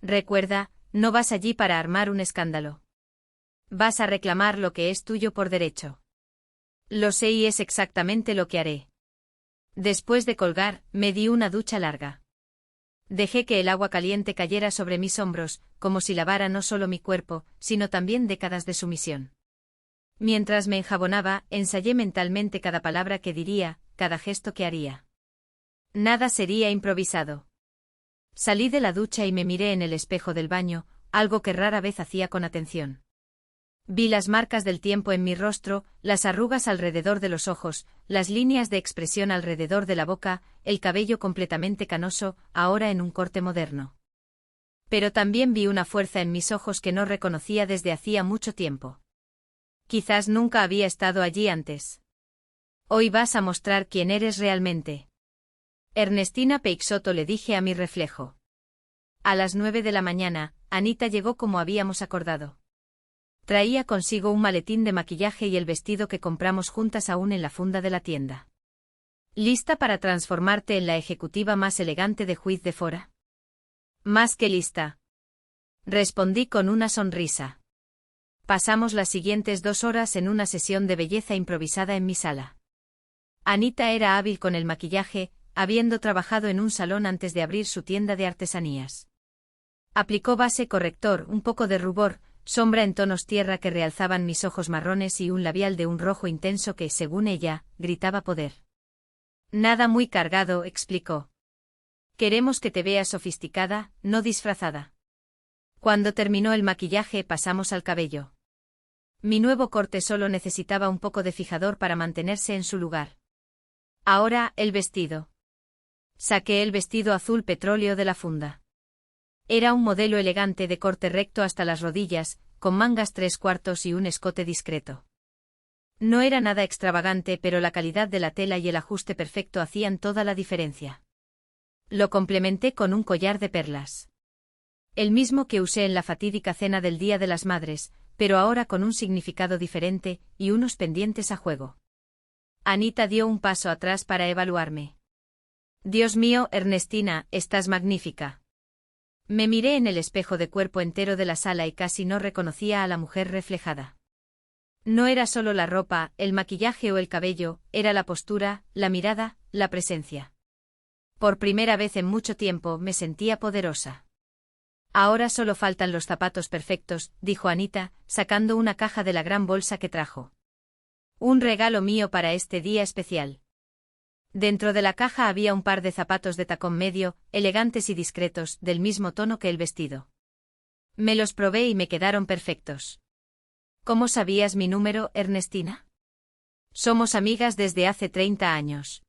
Recuerda, no vas allí para armar un escándalo. Vas a reclamar lo que es tuyo por derecho. Lo sé y es exactamente lo que haré. Después de colgar, me di una ducha larga. Dejé que el agua caliente cayera sobre mis hombros, como si lavara no solo mi cuerpo, sino también décadas de sumisión. Mientras me enjabonaba, ensayé mentalmente cada palabra que diría, cada gesto que haría. Nada sería improvisado. Salí de la ducha y me miré en el espejo del baño, algo que rara vez hacía con atención. Vi las marcas del tiempo en mi rostro, las arrugas alrededor de los ojos, las líneas de expresión alrededor de la boca, el cabello completamente canoso, ahora en un corte moderno. Pero también vi una fuerza en mis ojos que no reconocía desde hacía mucho tiempo. Quizás nunca había estado allí antes. Hoy vas a mostrar quién eres realmente. Ernestina Peixoto, le dije a mi reflejo. A las 9 de la mañana, Anita llegó como habíamos acordado. Traía consigo un maletín de maquillaje y el vestido que compramos juntas aún en la funda de la tienda. ¿Lista para transformarte en la ejecutiva más elegante de Juiz de Fora? Más que lista. Respondí con una sonrisa. Pasamos las siguientes 2 horas en una sesión de belleza improvisada en mi sala. Anita era hábil con el maquillaje, habiendo trabajado en un salón antes de abrir su tienda de artesanías. Aplicó base, corrector, un poco de rubor, sombra en tonos tierra que realzaban mis ojos marrones y un labial de un rojo intenso que, según ella, gritaba poder. Nada muy cargado, explicó. Queremos que te veas sofisticada, no disfrazada. Cuando terminó el maquillaje, pasamos al cabello. Mi nuevo corte solo necesitaba un poco de fijador para mantenerse en su lugar. Ahora, el vestido. Saqué el vestido azul petróleo de la funda. Era un modelo elegante de corte recto hasta las rodillas, con mangas 3/4 y un escote discreto. No era nada extravagante, pero la calidad de la tela y el ajuste perfecto hacían toda la diferencia. Lo complementé con un collar de perlas. El mismo que usé en la fatídica cena del Día de las Madres, pero ahora con un significado diferente, y unos pendientes a juego. Anita dio un paso atrás para evaluarme. Dios mío, Ernestina, estás magnífica. Me miré en el espejo de cuerpo entero de la sala y casi no reconocía a la mujer reflejada. No era solo la ropa, el maquillaje o el cabello, era la postura, la mirada, la presencia. Por primera vez en mucho tiempo me sentía poderosa. Ahora solo faltan los zapatos perfectos, dijo Anita, sacando una caja de la gran bolsa que trajo. Un regalo mío para este día especial. Dentro de la caja había un par de zapatos de tacón medio, elegantes y discretos, del mismo tono que el vestido. Me los probé y me quedaron perfectos. ¿Cómo sabías mi número, Ernestina? Somos amigas desde hace 30 años.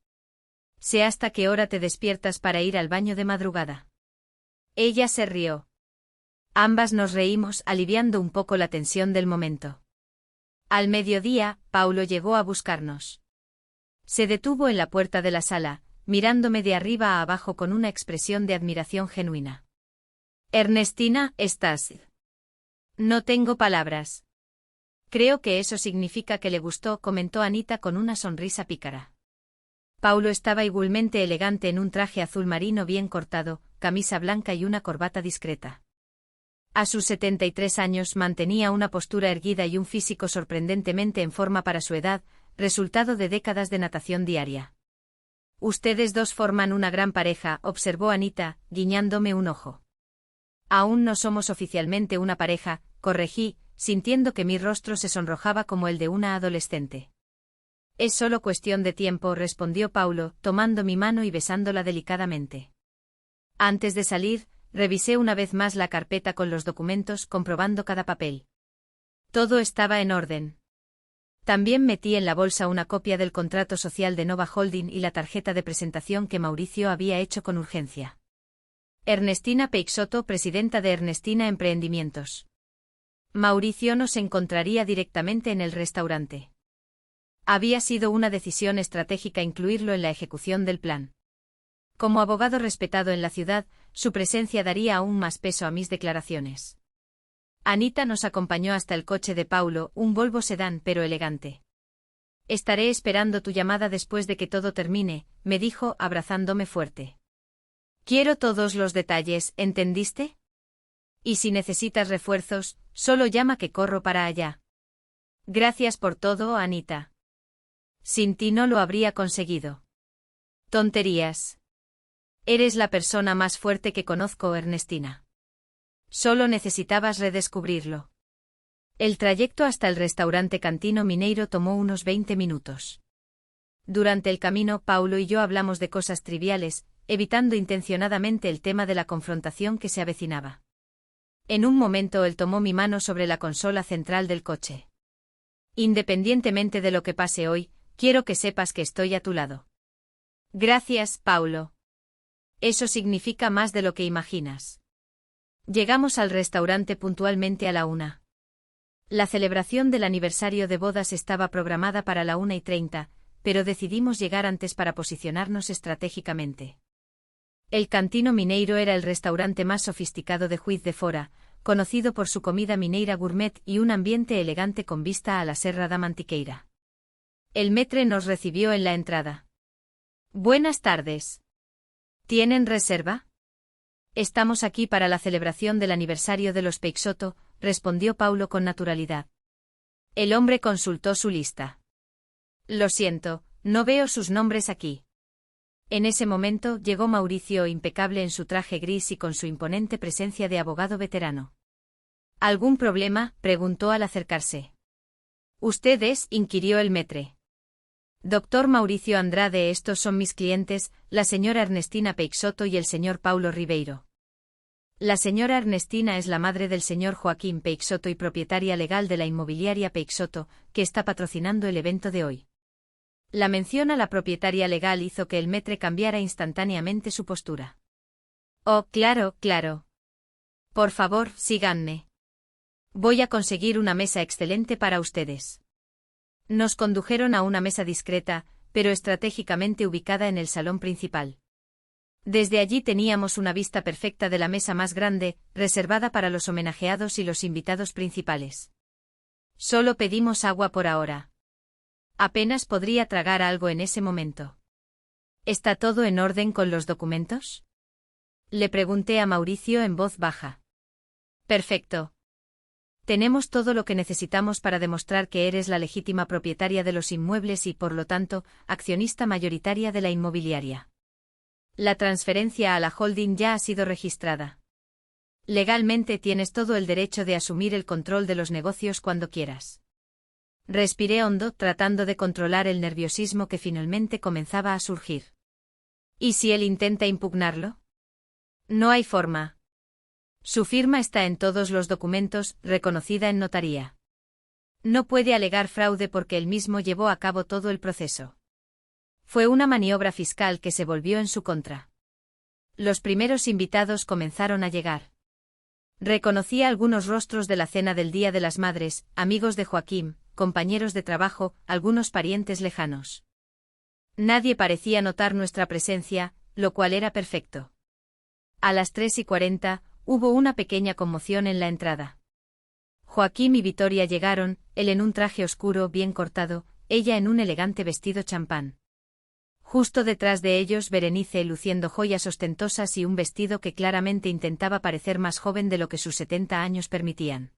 Sé hasta qué hora te despiertas para ir al baño de madrugada. Ella se rió. Ambas nos reímos, aliviando un poco la tensión del momento. Al mediodía, Paulo llegó a buscarnos. Se detuvo en la puerta de la sala, mirándome de arriba a abajo con una expresión de admiración genuina. Ernestina, ¿estás? No tengo palabras. Creo que eso significa que le gustó, comentó Anita con una sonrisa pícara. Paulo estaba igualmente elegante en un traje azul marino bien cortado, camisa blanca y una corbata discreta. A sus 73 años mantenía una postura erguida y un físico sorprendentemente en forma para su edad, resultado de décadas de natación diaria. Ustedes dos forman una gran pareja, observó Anita, guiñándome un ojo. Aún no somos oficialmente una pareja, corregí, sintiendo que mi rostro se sonrojaba como el de una adolescente. Es solo cuestión de tiempo, respondió Paulo, tomando mi mano y besándola delicadamente. Antes de salir, revisé una vez más la carpeta con los documentos, comprobando cada papel. Todo estaba en orden. También metí en la bolsa una copia del contrato social de Nova Holding y la tarjeta de presentación que Mauricio había hecho con urgencia. Ernestina Peixoto, presidenta de Ernestina Emprendimientos. Mauricio nos encontraría directamente en el restaurante. Había sido una decisión estratégica incluirlo en la ejecución del plan. Como abogado respetado en la ciudad, su presencia daría aún más peso a mis declaraciones. Anita nos acompañó hasta el coche de Paulo, un Volvo sedán pero elegante. Estaré esperando tu llamada después de que todo termine, me dijo, abrazándome fuerte. Quiero todos los detalles, ¿entendiste? Y si necesitas refuerzos, solo llama que corro para allá. Gracias por todo, Anita. Sin ti no lo habría conseguido. Tonterías. Eres la persona más fuerte que conozco, Ernestina. Solo necesitabas redescubrirlo. El trayecto hasta el restaurante Cantino Mineiro tomó unos 20 minutos. Durante el camino, Paulo y yo hablamos de cosas triviales, evitando intencionadamente el tema de la confrontación que se avecinaba. En un momento él tomó mi mano sobre la consola central del coche. Independientemente de lo que pase hoy, quiero que sepas que estoy a tu lado. Gracias, Paulo. Eso significa más de lo que imaginas. Llegamos al restaurante puntualmente a la 1. La celebración del aniversario de bodas estaba programada para la 1:30, pero decidimos llegar antes para posicionarnos estratégicamente. El Cantino Mineiro era el restaurante más sofisticado de Juiz de Fora, conocido por su comida mineira gourmet y un ambiente elegante con vista a la Serra da Mantiqueira. El maître nos recibió en la entrada. Buenas tardes. ¿Tienen reserva? Estamos aquí para la celebración del aniversario de los Peixoto, respondió Paulo con naturalidad. El hombre consultó su lista. Lo siento, no veo sus nombres aquí. En ese momento llegó Mauricio, impecable en su traje gris y con su imponente presencia de abogado veterano. ¿Algún problema?, preguntó al acercarse. ¿Usted es?, inquirió el maître. Doctor Mauricio Andrade, estos son mis clientes, la señora Ernestina Peixoto y el señor Paulo Ribeiro. La señora Ernestina es la madre del señor Joaquín Peixoto y propietaria legal de la inmobiliaria Peixoto, que está patrocinando el evento de hoy. La mención a la propietaria legal hizo que el maître cambiara instantáneamente su postura. Oh, claro, claro. Por favor, síganme. Voy a conseguir una mesa excelente para ustedes. Nos condujeron a una mesa discreta, pero estratégicamente ubicada en el salón principal. Desde allí teníamos una vista perfecta de la mesa más grande, reservada para los homenajeados y los invitados principales. Solo pedimos agua por ahora. Apenas podría tragar algo en ese momento. ¿Está todo en orden con los documentos?, le pregunté a Mauricio en voz baja. Perfecto. Tenemos todo lo que necesitamos para demostrar que eres la legítima propietaria de los inmuebles y, por lo tanto, accionista mayoritaria de la inmobiliaria. La transferencia a la holding ya ha sido registrada. Legalmente tienes todo el derecho de asumir el control de los negocios cuando quieras. Respiré hondo, tratando de controlar el nerviosismo que finalmente comenzaba a surgir. ¿Y si él intenta impugnarlo? No hay forma. Su firma está en todos los documentos, reconocida en notaría. No puede alegar fraude porque él mismo llevó a cabo todo el proceso. Fue una maniobra fiscal que se volvió en su contra. Los primeros invitados comenzaron a llegar. Reconocí algunos rostros de la cena del Día de las Madres, amigos de Joaquín, compañeros de trabajo, algunos parientes lejanos. Nadie parecía notar nuestra presencia, lo cual era perfecto. A las 3:40, hubo una pequeña conmoción en la entrada. Joaquín y Victoria llegaron, él en un traje oscuro bien cortado, ella en un elegante vestido champán. Justo detrás de ellos Berenice luciendo joyas ostentosas y un vestido que claramente intentaba parecer más joven de lo que sus 70 años permitían.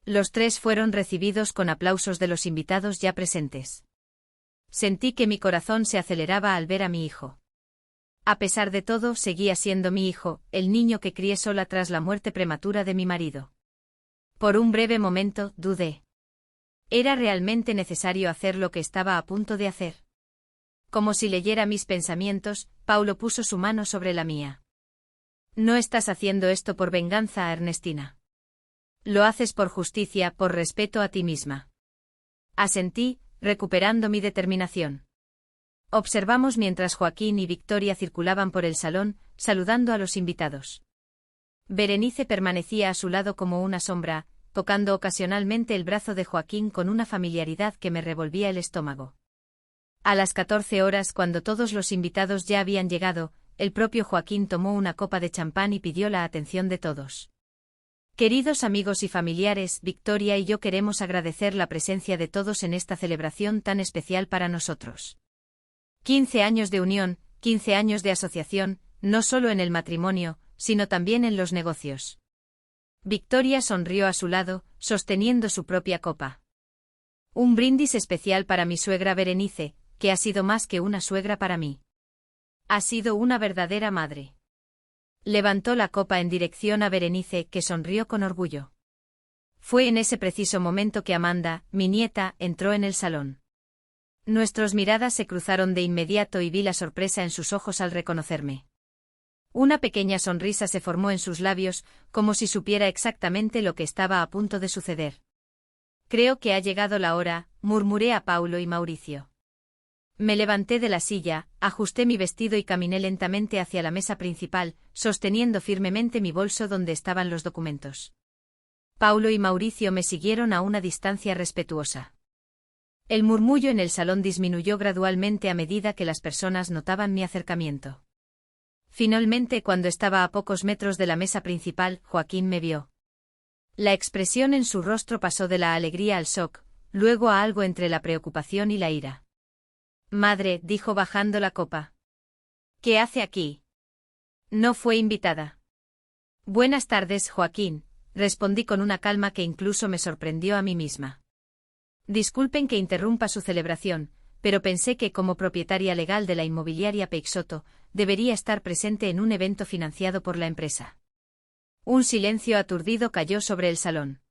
Los tres fueron recibidos con aplausos de los invitados ya presentes. Sentí que mi corazón se aceleraba al ver a mi hijo. A pesar de todo, seguía siendo mi hijo, el niño que crié sola tras la muerte prematura de mi marido. Por un breve momento, dudé. ¿Era realmente necesario hacer lo que estaba a punto de hacer? Como si leyera mis pensamientos, Paulo puso su mano sobre la mía. No estás haciendo esto por venganza, Ernestina. Lo haces por justicia, por respeto a ti misma. Asentí, recuperando mi determinación. Observamos mientras Joaquín y Victoria circulaban por el salón, saludando a los invitados. Berenice permanecía a su lado como una sombra, tocando ocasionalmente el brazo de Joaquín con una familiaridad que me revolvía el estómago. A las 14 horas, cuando todos los invitados ya habían llegado, el propio Joaquín tomó una copa de champán y pidió la atención de todos. Queridos amigos y familiares, Victoria y yo queremos agradecer la presencia de todos en esta celebración tan especial para nosotros. 15 años de unión, 15 años de asociación, no solo en el matrimonio, sino también en los negocios. Victoria sonrió a su lado, sosteniendo su propia copa. Un brindis especial para mi suegra Berenice, que ha sido más que una suegra para mí. Ha sido una verdadera madre. Levantó la copa en dirección a Berenice, que sonrió con orgullo. Fue en ese preciso momento que Amanda, mi nieta, entró en el salón. Nuestras miradas se cruzaron de inmediato y vi la sorpresa en sus ojos al reconocerme. Una pequeña sonrisa se formó en sus labios, como si supiera exactamente lo que estaba a punto de suceder. Creo que ha llegado la hora, murmuré a Paulo y Mauricio. Me levanté de la silla, ajusté mi vestido y caminé lentamente hacia la mesa principal, sosteniendo firmemente mi bolso donde estaban los documentos. Paulo y Mauricio me siguieron a una distancia respetuosa. El murmullo en el salón disminuyó gradualmente a medida que las personas notaban mi acercamiento. Finalmente, cuando estaba a pocos metros de la mesa principal, Joaquín me vio. La expresión en su rostro pasó de la alegría al shock, luego a algo entre la preocupación y la ira. Madre, dijo bajando la copa. ¿Qué hace aquí? No fue invitada. Buenas tardes, Joaquín, respondí con una calma que incluso me sorprendió a mí misma. Disculpen que interrumpa su celebración, pero pensé que como propietaria legal de la inmobiliaria Peixoto, debería estar presente en un evento financiado por la empresa. Un silencio aturdido cayó sobre el salón.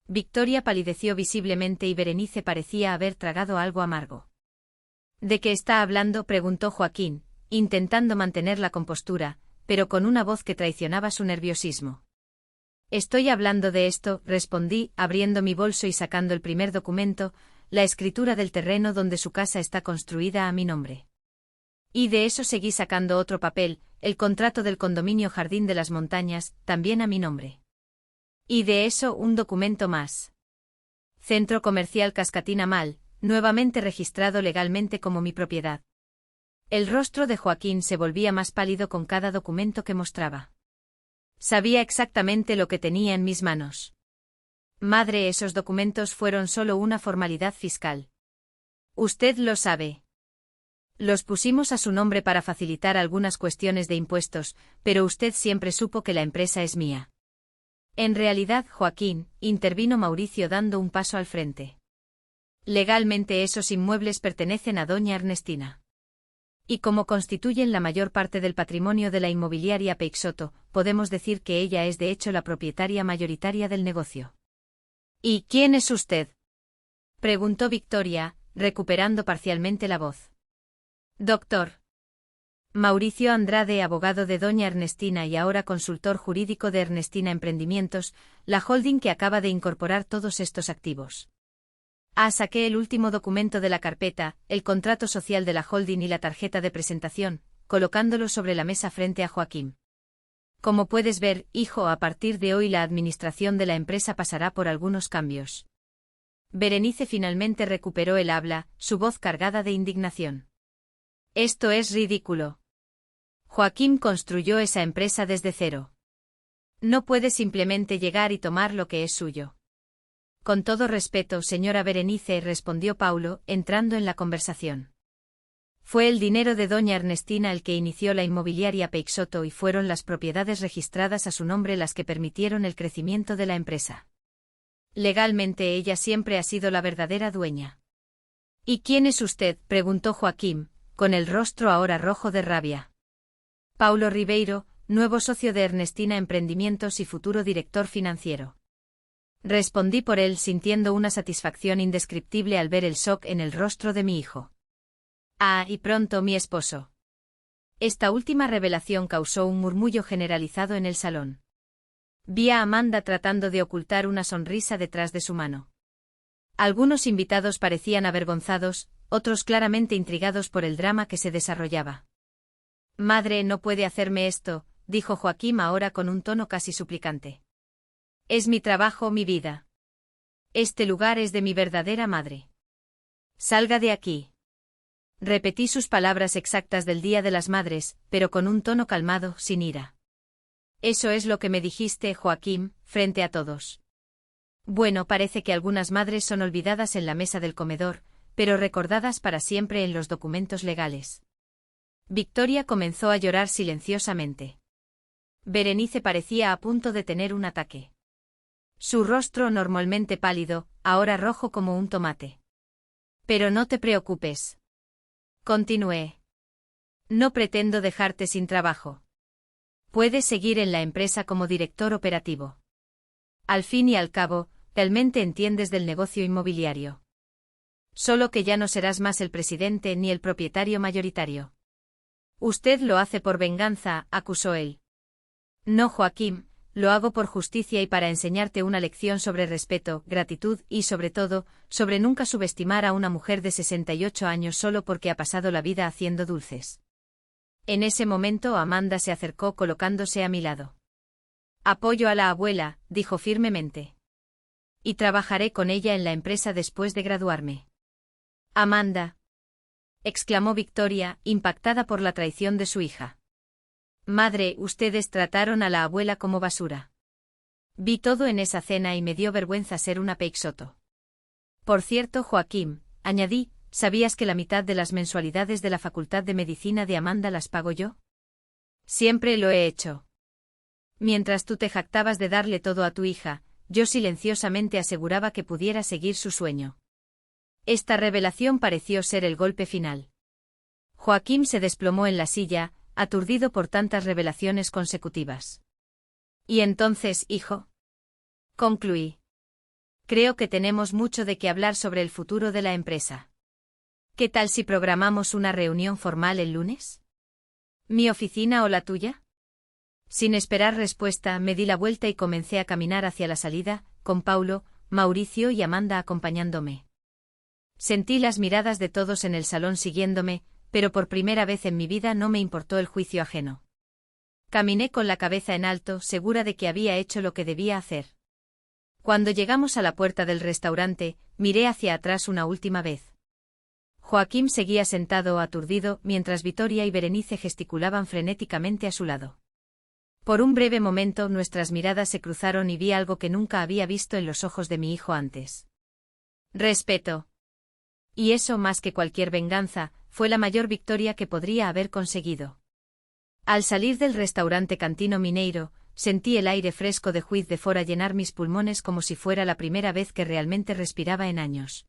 Victoria palideció visiblemente y Berenice parecía haber tragado algo amargo. ¿De qué está hablando?, preguntó Joaquín, intentando mantener la compostura, pero con una voz que traicionaba su nerviosismo. Estoy hablando de esto, respondí, abriendo mi bolso y sacando el primer documento, la escritura del terreno donde su casa está construida a mi nombre. Y de eso seguí sacando otro papel, el contrato del condominio Jardín de las Montañas, también a mi nombre. Y de eso un documento más. Centro Comercial Cascatina Mall, nuevamente registrado legalmente como mi propiedad. El rostro de Joaquín se volvía más pálido con cada documento que mostraba. Sabía exactamente lo que tenía en mis manos. Madre, esos documentos fueron solo una formalidad fiscal. Usted lo sabe. Los pusimos a su nombre para facilitar algunas cuestiones de impuestos, pero usted siempre supo que la empresa es mía. En realidad, Joaquín, intervino Mauricio dando un paso al frente. Legalmente esos inmuebles pertenecen a doña Ernestina. Y como constituyen la mayor parte del patrimonio de la inmobiliaria Peixoto, podemos decir que ella es de hecho la propietaria mayoritaria del negocio. ¿Y quién es usted?, preguntó Victoria, recuperando parcialmente la voz. Doctor Mauricio Andrade, abogado de doña Ernestina y ahora consultor jurídico de Ernestina Emprendimientos, la holding que acaba de incorporar todos estos activos. Saqué el último documento de la carpeta, el contrato social de la holding y la tarjeta de presentación, colocándolo sobre la mesa frente a Joaquín. Como puedes ver, hijo, a partir de hoy la administración de la empresa pasará por algunos cambios. Berenice finalmente recuperó el habla, su voz cargada de indignación. Esto es ridículo. Joaquín construyó esa empresa desde cero. No puede simplemente llegar y tomar lo que es suyo. Con todo respeto, señora Berenice, respondió Paulo, entrando en la conversación. Fue el dinero de doña Ernestina el que inició la inmobiliaria Peixoto y fueron las propiedades registradas a su nombre las que permitieron el crecimiento de la empresa. Legalmente ella siempre ha sido la verdadera dueña. ¿Y quién es usted?, preguntó Joaquín, con el rostro ahora rojo de rabia. Paulo Ribeiro, nuevo socio de Ernestina Emprendimientos y futuro director financiero. Respondí por él sintiendo una satisfacción indescriptible al ver el shock en el rostro de mi hijo. Y pronto mi esposo. Esta última revelación causó un murmullo generalizado en el salón. Vi a Amanda tratando de ocultar una sonrisa detrás de su mano. Algunos invitados parecían avergonzados, otros claramente intrigados por el drama que se desarrollaba. Madre, no puede hacerme esto, dijo Joaquín ahora con un tono casi suplicante. Es mi trabajo, mi vida. Este lugar es de mi verdadera madre. Salga de aquí. Repetí sus palabras exactas del Día de las Madres, pero con un tono calmado, sin ira. Eso es lo que me dijiste, Joaquín, frente a todos. Bueno, parece que algunas madres son olvidadas en la mesa del comedor, pero recordadas para siempre en los documentos legales. Victoria comenzó a llorar silenciosamente. Berenice parecía a punto de tener un ataque. Su rostro normalmente pálido, ahora rojo como un tomate. Pero no te preocupes. Continué. No pretendo dejarte sin trabajo. Puedes seguir en la empresa como director operativo. Al fin y al cabo, realmente entiendes del negocio inmobiliario. Solo que ya no serás más el presidente ni el propietario mayoritario. Usted lo hace por venganza, acusó él. No, Joaquín, lo hago por justicia y para enseñarte una lección sobre respeto, gratitud y, sobre todo, sobre nunca subestimar a una mujer de 68 años solo porque ha pasado la vida haciendo dulces. En ese momento Amanda se acercó colocándose a mi lado. Apoyo a la abuela, dijo firmemente. Y trabajaré con ella en la empresa después de graduarme. Amanda, exclamó Victoria, impactada por la traición de su hija. Madre, ustedes trataron a la abuela como basura. Vi todo en esa cena y me dio vergüenza ser una peixoto. Por cierto, Joaquín, añadí, ¿sabías que la mitad de las mensualidades de la Facultad de Medicina de Amanda las pago yo? Siempre lo he hecho. Mientras tú te jactabas de darle todo a tu hija, yo silenciosamente aseguraba que pudiera seguir su sueño. Esta revelación pareció ser el golpe final. Joaquín se desplomó en la silla, aturdido por tantas revelaciones consecutivas. ¿Y entonces, hijo? Concluí. Creo que tenemos mucho de qué hablar sobre el futuro de la empresa. ¿Qué tal si programamos una reunión formal el lunes? ¿Mi oficina o la tuya? Sin esperar respuesta, me di la vuelta y comencé a caminar hacia la salida, con Paulo, Mauricio y Amanda acompañándome. Sentí las miradas de todos en el salón siguiéndome, pero por primera vez en mi vida no me importó el juicio ajeno. Caminé con la cabeza en alto, segura de que había hecho lo que debía hacer. Cuando llegamos a la puerta del restaurante, miré hacia atrás una última vez. Joaquín seguía sentado aturdido, mientras Victoria y Berenice gesticulaban frenéticamente a su lado. Por un breve momento nuestras miradas se cruzaron y vi algo que nunca había visto en los ojos de mi hijo antes. Respeto. Y eso, más que cualquier venganza, fue la mayor victoria que podría haber conseguido. Al salir del restaurante Cantino Mineiro, sentí el aire fresco de Juiz de Fora llenar mis pulmones como si fuera la primera vez que realmente respiraba en años.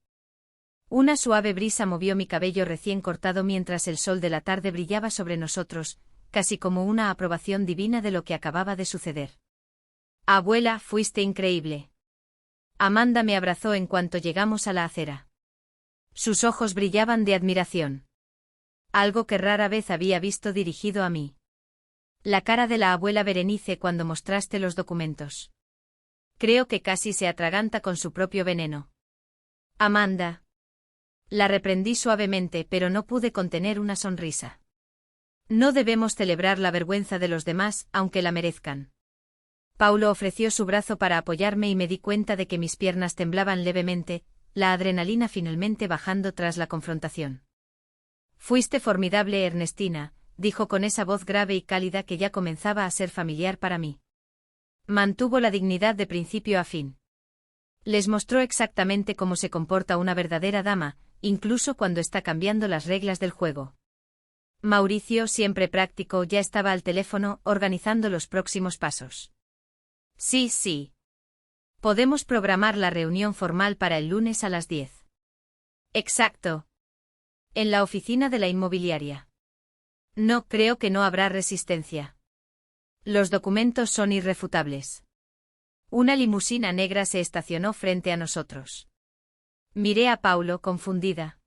Una suave brisa movió mi cabello recién cortado mientras el sol de la tarde brillaba sobre nosotros, casi como una aprobación divina de lo que acababa de suceder. Abuela, fuiste increíble. Amanda me abrazó en cuanto llegamos a la acera. Sus ojos brillaban de admiración. Algo que rara vez había visto dirigido a mí. La cara de la abuela Berenice cuando mostraste los documentos. Creo que casi se atraganta con su propio veneno. Amanda. La reprendí suavemente, pero no pude contener una sonrisa. No debemos celebrar la vergüenza de los demás, aunque la merezcan. Paulo ofreció su brazo para apoyarme y me di cuenta de que mis piernas temblaban levemente, la adrenalina finalmente bajando tras la confrontación. Fuiste formidable, Ernestina, dijo con esa voz grave y cálida que ya comenzaba a ser familiar para mí. Mantuvo la dignidad de principio a fin. Les mostró exactamente cómo se comporta una verdadera dama, incluso cuando está cambiando las reglas del juego. Mauricio, siempre práctico, ya estaba al teléfono, organizando los próximos pasos. Sí, sí. Podemos programar la reunión formal para el lunes a las 10. Exacto. En la oficina de la inmobiliaria. No, creo que no habrá resistencia. Los documentos son irrefutables. Una limusina negra se estacionó frente a nosotros. Miré a Paulo confundida.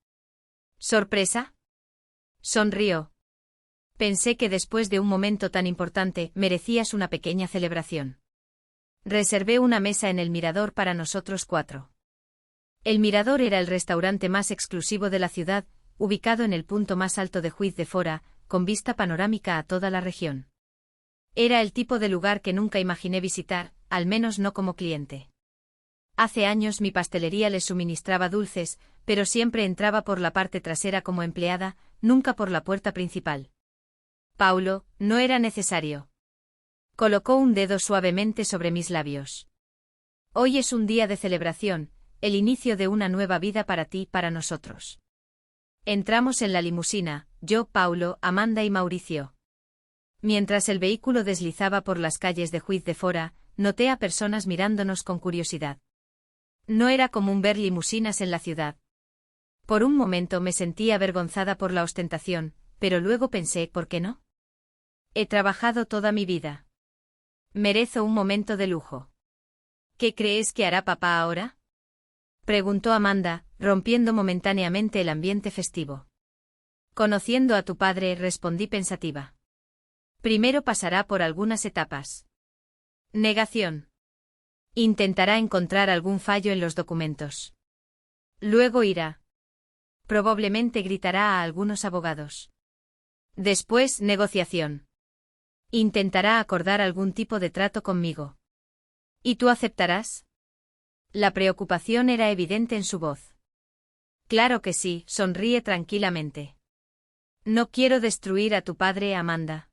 ¿Sorpresa? Sonrió. Pensé que después de un momento tan importante merecías una pequeña celebración. Reservé una mesa en el mirador para nosotros 4. El Mirador era el restaurante más exclusivo de la ciudad, ubicado en el punto más alto de Juiz de Fora, con vista panorámica a toda la región. Era el tipo de lugar que nunca imaginé visitar, al menos no como cliente. Hace años mi pastelería les suministraba dulces, pero siempre entraba por la parte trasera como empleada, nunca por la puerta principal. Paulo, no era necesario. Colocó un dedo suavemente sobre mis labios. Hoy es un día de celebración, el inicio de una nueva vida para ti y para nosotros. Entramos en la limusina, yo, Paulo, Amanda y Mauricio. Mientras el vehículo deslizaba por las calles de Juiz de Fora, noté a personas mirándonos con curiosidad. No era común ver limusinas en la ciudad. Por un momento me sentí avergonzada por la ostentación, pero luego pensé, ¿por qué no? He trabajado toda mi vida. Merezco un momento de lujo. ¿Qué crees que hará papá ahora?, preguntó Amanda, rompiendo momentáneamente el ambiente festivo. Conociendo a tu padre, respondí pensativa. Primero pasará por algunas etapas. Negación. Intentará encontrar algún fallo en los documentos. Luego irá. Probablemente gritará a algunos abogados. Después, negociación. Intentará acordar algún tipo de trato conmigo. ¿Y tú aceptarás? La preocupación era evidente en su voz. Claro que sí, sonríe tranquilamente. No quiero destruir a tu padre, Amanda.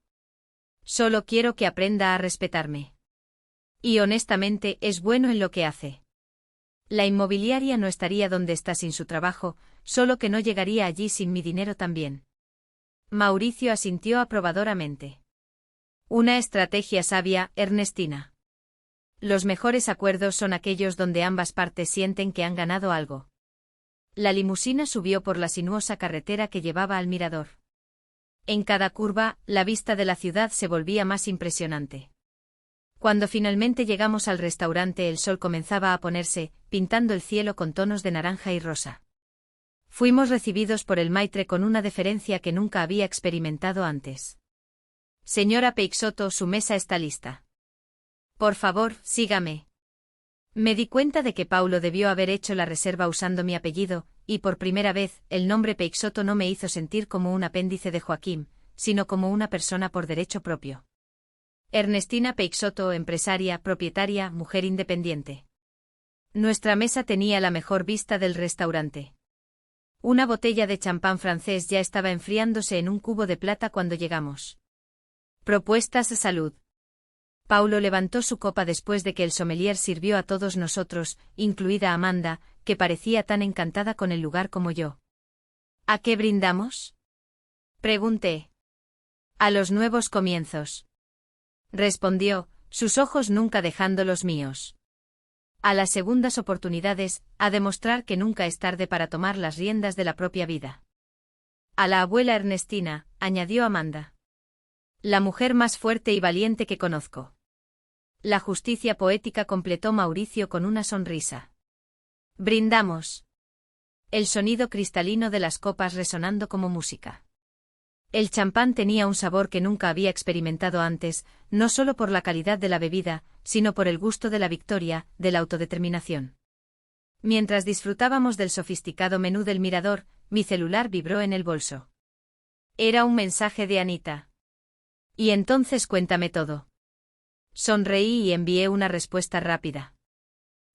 Solo quiero que aprenda a respetarme. Y honestamente es bueno en lo que hace. La inmobiliaria no estaría donde está sin su trabajo, solo que no llegaría allí sin mi dinero también. Mauricio asintió aprobadoramente. Una estrategia sabia, Ernestina. Los mejores acuerdos son aquellos donde ambas partes sienten que han ganado algo. La limusina subió por la sinuosa carretera que llevaba al mirador. En cada curva, la vista de la ciudad se volvía más impresionante. Cuando finalmente llegamos al restaurante, el sol comenzaba a ponerse, pintando el cielo con tonos de naranja y rosa. Fuimos recibidos por el maitre con una deferencia que nunca había experimentado antes. Señora Peixoto, su mesa está lista. Por favor, sígame. Me di cuenta de que Paulo debió haber hecho la reserva usando mi apellido, y por primera vez, el nombre Peixoto no me hizo sentir como un apéndice de Joaquín, sino como una persona por derecho propio. Ernestina Peixoto, empresaria, propietaria, mujer independiente. Nuestra mesa tenía la mejor vista del restaurante. Una botella de champán francés ya estaba enfriándose en un cubo de plata cuando llegamos. Propuestas a salud. Paulo levantó su copa después de que el sommelier sirvió a todos nosotros, incluida Amanda, que parecía tan encantada con el lugar como yo. ¿A qué brindamos?, pregunté. A los nuevos comienzos, respondió, sus ojos nunca dejando los míos. A las segundas oportunidades, a demostrar que nunca es tarde para tomar las riendas de la propia vida. A la abuela Ernestina, añadió Amanda. La mujer más fuerte y valiente que conozco. La justicia poética, completó Mauricio con una sonrisa. Brindamos. El sonido cristalino de las copas resonando como música. El champán tenía un sabor que nunca había experimentado antes, no solo por la calidad de la bebida, sino por el gusto de la victoria, de la autodeterminación. Mientras disfrutábamos del sofisticado menú del mirador, mi celular vibró en el bolso. Era un mensaje de Anita. Y entonces cuéntame todo. Sonreí y envié una respuesta rápida.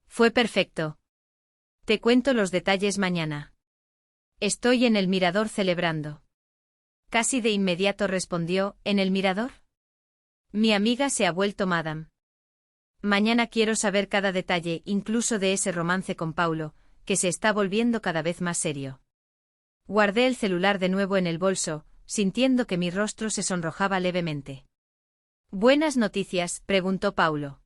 Fue perfecto. Te cuento los detalles mañana. Estoy en el mirador celebrando. Casi de inmediato respondió, ¿en el mirador? Mi amiga se ha vuelto madame. Mañana quiero saber cada detalle, incluso de ese romance con Paulo, que se está volviendo cada vez más serio. Guardé el celular de nuevo en el bolso, sintiendo que mi rostro se sonrojaba levemente. ¿Buenas noticias?, preguntó Paulo.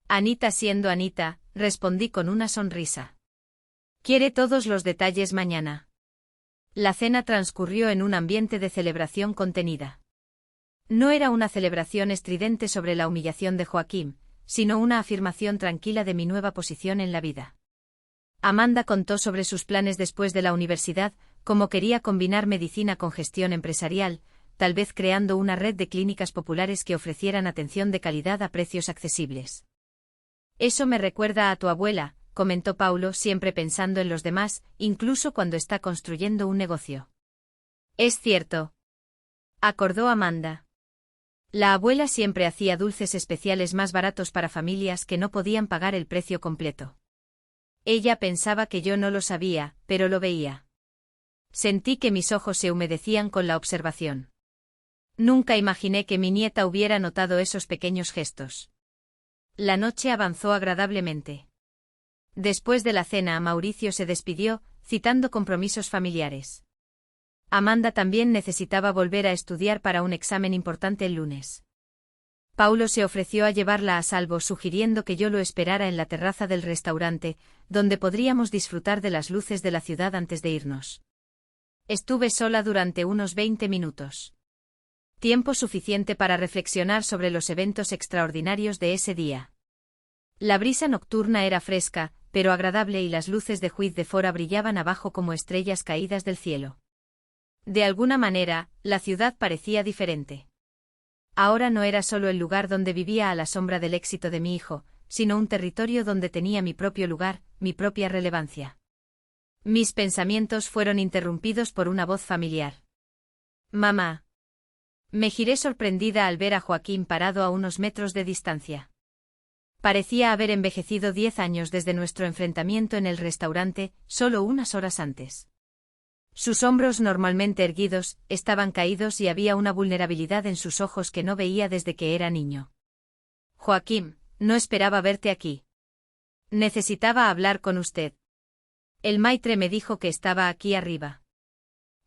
Anita siendo Anita, respondí con una sonrisa. Quiere todos los detalles mañana. La cena transcurrió en un ambiente de celebración contenida. No era una celebración estridente sobre la humillación de Joaquín, sino una afirmación tranquila de mi nueva posición en la vida. Amanda contó sobre sus planes después de la universidad, cómo quería combinar medicina con gestión empresarial, tal vez creando una red de clínicas populares que ofrecieran atención de calidad a precios accesibles. Eso me recuerda a tu abuela, comentó Paulo, siempre pensando en los demás, incluso cuando está construyendo un negocio. Es cierto, acordó Amanda. La abuela siempre hacía dulces especiales más baratos para familias que no podían pagar el precio completo. Ella pensaba que yo no lo sabía, pero lo veía. Sentí que mis ojos se humedecían con la observación. Nunca imaginé que mi nieta hubiera notado esos pequeños gestos. La noche avanzó agradablemente. Después de la cena, Mauricio se despidió, citando compromisos familiares. Amanda también necesitaba volver a estudiar para un examen importante el lunes. Paulo se ofreció a llevarla a salvo, sugiriendo que yo lo esperara en la terraza del restaurante, donde podríamos disfrutar de las luces de la ciudad antes de irnos. Estuve sola durante unos 20 minutos. Tiempo suficiente para reflexionar sobre los eventos extraordinarios de ese día. La brisa nocturna era fresca, pero agradable, y las luces de Juiz de Fora brillaban abajo como estrellas caídas del cielo. De alguna manera, la ciudad parecía diferente. Ahora no era solo el lugar donde vivía a la sombra del éxito de mi hijo, sino un territorio donde tenía mi propio lugar, mi propia relevancia. Mis pensamientos fueron interrumpidos por una voz familiar. «Mamá». Me giré sorprendida al ver a Joaquín parado a unos metros de distancia. Parecía haber envejecido 10 años desde nuestro enfrentamiento en el restaurante, solo unas horas antes. Sus hombros, normalmente erguidos, estaban caídos y había una vulnerabilidad en sus ojos que no veía desde que era niño. «Joaquín, no esperaba verte aquí. Necesitaba hablar con usted. El maitre me dijo que estaba aquí arriba».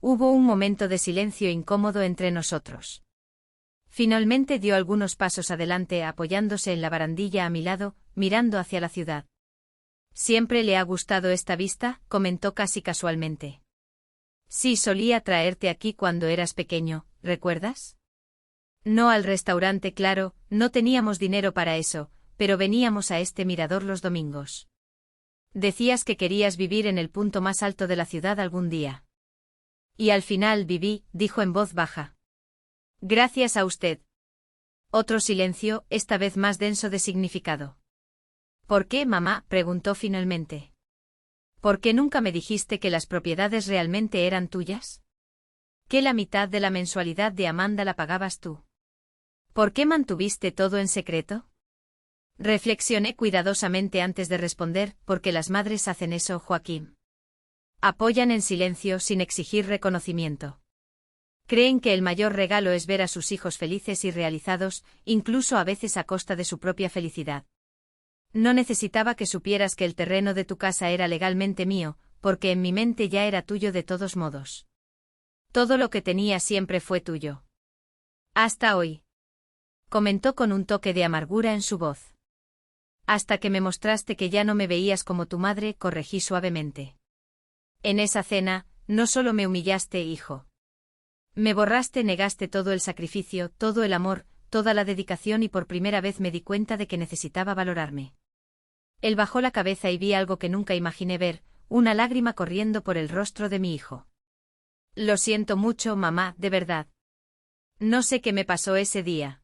Hubo un momento de silencio incómodo entre nosotros. Finalmente dio algunos pasos adelante, apoyándose en la barandilla a mi lado, mirando hacia la ciudad. «¿Siempre le ha gustado esta vista?», comentó casi casualmente. «Sí, solía traerte aquí cuando eras pequeño, ¿recuerdas?». No al restaurante, claro, no teníamos dinero para eso, pero veníamos a este mirador los domingos. Decías que querías vivir en el punto más alto de la ciudad algún día. Y al final viví, dijo en voz baja. Gracias a usted. Otro silencio, esta vez más denso de significado. ¿Por qué, mamá?, preguntó finalmente. ¿Por qué nunca me dijiste que las propiedades realmente eran tuyas? ¿Que la mitad de la mensualidad de Amanda la pagabas tú? ¿Por qué mantuviste todo en secreto? Reflexioné cuidadosamente antes de responder, porque las madres hacen eso, Joaquín. Apoyan en silencio sin exigir reconocimiento. Creen que el mayor regalo es ver a sus hijos felices y realizados, incluso a veces a costa de su propia felicidad. No necesitaba que supieras que el terreno de tu casa era legalmente mío, porque en mi mente ya era tuyo de todos modos. Todo lo que tenía siempre fue tuyo. Hasta hoy. Comentó con un toque de amargura en su voz. Hasta que me mostraste que ya no me veías como tu madre, corregí suavemente. En esa cena, no solo me humillaste, hijo. Me borraste, negaste todo el sacrificio, todo el amor, toda la dedicación, y por primera vez me di cuenta de que necesitaba valorarme. Él bajó la cabeza y vi algo que nunca imaginé ver, una lágrima corriendo por el rostro de mi hijo. Lo siento mucho, mamá, de verdad. No sé qué me pasó ese día.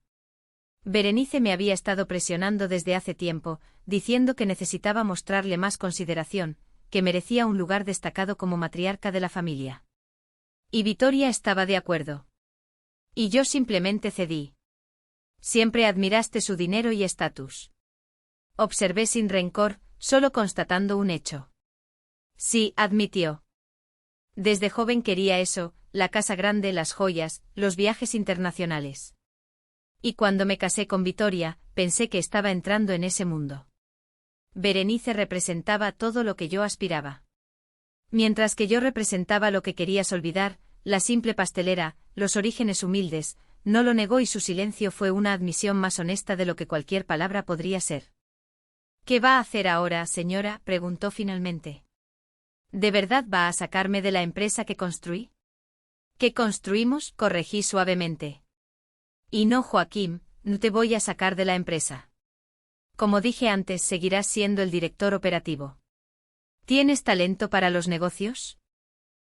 Berenice me había estado presionando desde hace tiempo, diciendo que necesitaba mostrarle más consideración, que merecía un lugar destacado como matriarca de la familia. Y Vittoria estaba de acuerdo. Y yo simplemente cedí. Siempre admiraste su dinero y estatus. Observé sin rencor, solo constatando un hecho. Sí, admitió. Desde joven quería eso, la casa grande, las joyas, los viajes internacionales. Y cuando me casé con Vittoria, pensé que estaba entrando en ese mundo. Berenice representaba todo lo que yo aspiraba. Mientras que yo representaba lo que querías olvidar, la simple pastelera, los orígenes humildes, no lo negó, y su silencio fue una admisión más honesta de lo que cualquier palabra podría ser. ¿Qué va a hacer ahora, señora?, preguntó finalmente. ¿De verdad va a sacarme de la empresa que construí? ¿Qué construimos?, corregí suavemente. Y no, Joaquín, no te voy a sacar de la empresa. Como dije antes, seguirás siendo el director operativo. ¿Tienes talento para los negocios?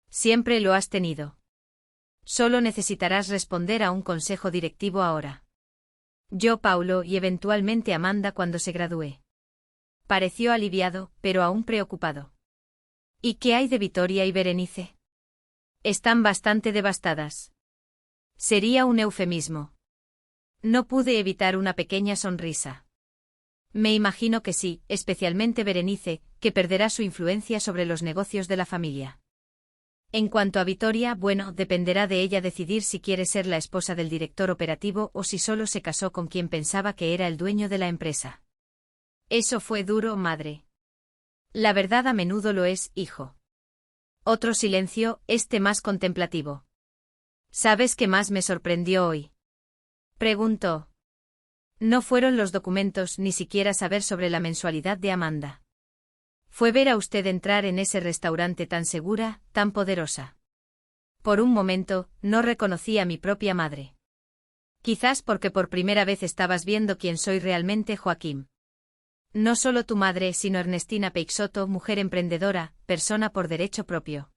Siempre lo has tenido. Solo necesitarás responder a un consejo directivo ahora. Yo, Paulo, y eventualmente Amanda cuando se gradúe. Pareció aliviado, pero aún preocupado. ¿Y qué hay de Vittoria y Berenice? Están bastante devastadas. Sería un eufemismo. No pude evitar una pequeña sonrisa. Me imagino que sí, especialmente Berenice, que perderá su influencia sobre los negocios de la familia. En cuanto a Vittoria, bueno, dependerá de ella decidir si quiere ser la esposa del director operativo o si solo se casó con quien pensaba que era el dueño de la empresa. Eso fue duro, madre. La verdad a menudo lo es, hijo. Otro silencio, este más contemplativo. ¿Sabes qué más me sorprendió hoy? Preguntó. No fueron los documentos ni siquiera saber sobre la mensualidad de Amanda. Fue ver a usted entrar en ese restaurante tan segura, tan poderosa. Por un momento, no reconocí a mi propia madre. Quizás porque por primera vez estabas viendo quién soy realmente, Joaquín. No solo tu madre, sino Ernestina Peixoto, mujer emprendedora, persona por derecho propio.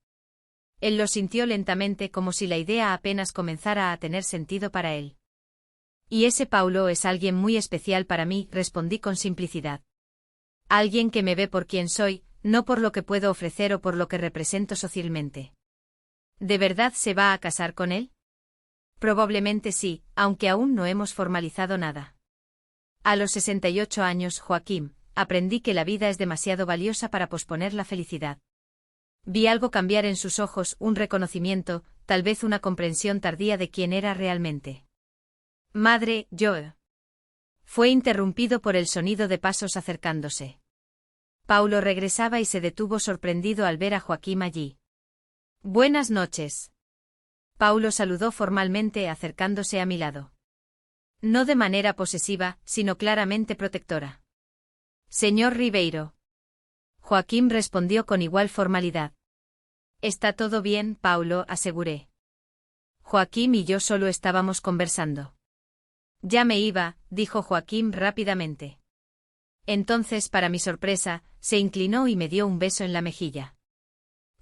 Él lo sintió lentamente como si la idea apenas comenzara a tener sentido para él. Y ese Paulo es alguien muy especial para mí, respondí con simplicidad. Alguien que me ve por quien soy, no por lo que puedo ofrecer o por lo que represento socialmente. ¿De verdad se va a casar con él? Probablemente sí, aunque aún no hemos formalizado nada. A los 68 años, Joaquín, aprendí que la vida es demasiado valiosa para posponer la felicidad. Vi algo cambiar en sus ojos, un reconocimiento, tal vez una comprensión tardía de quién era realmente. Madre, yo. Fue interrumpido por el sonido de pasos acercándose. Paulo regresaba y se detuvo sorprendido al ver a Joaquín allí. Buenas noches. Paulo saludó formalmente acercándose a mi lado. No de manera posesiva, sino claramente protectora. Señor Ribeiro. Joaquín respondió con igual formalidad. Está todo bien, Paulo, aseguré. Joaquín y yo solo estábamos conversando. Ya me iba, dijo Joaquín rápidamente. Entonces, para mi sorpresa, se inclinó y me dio un beso en la mejilla.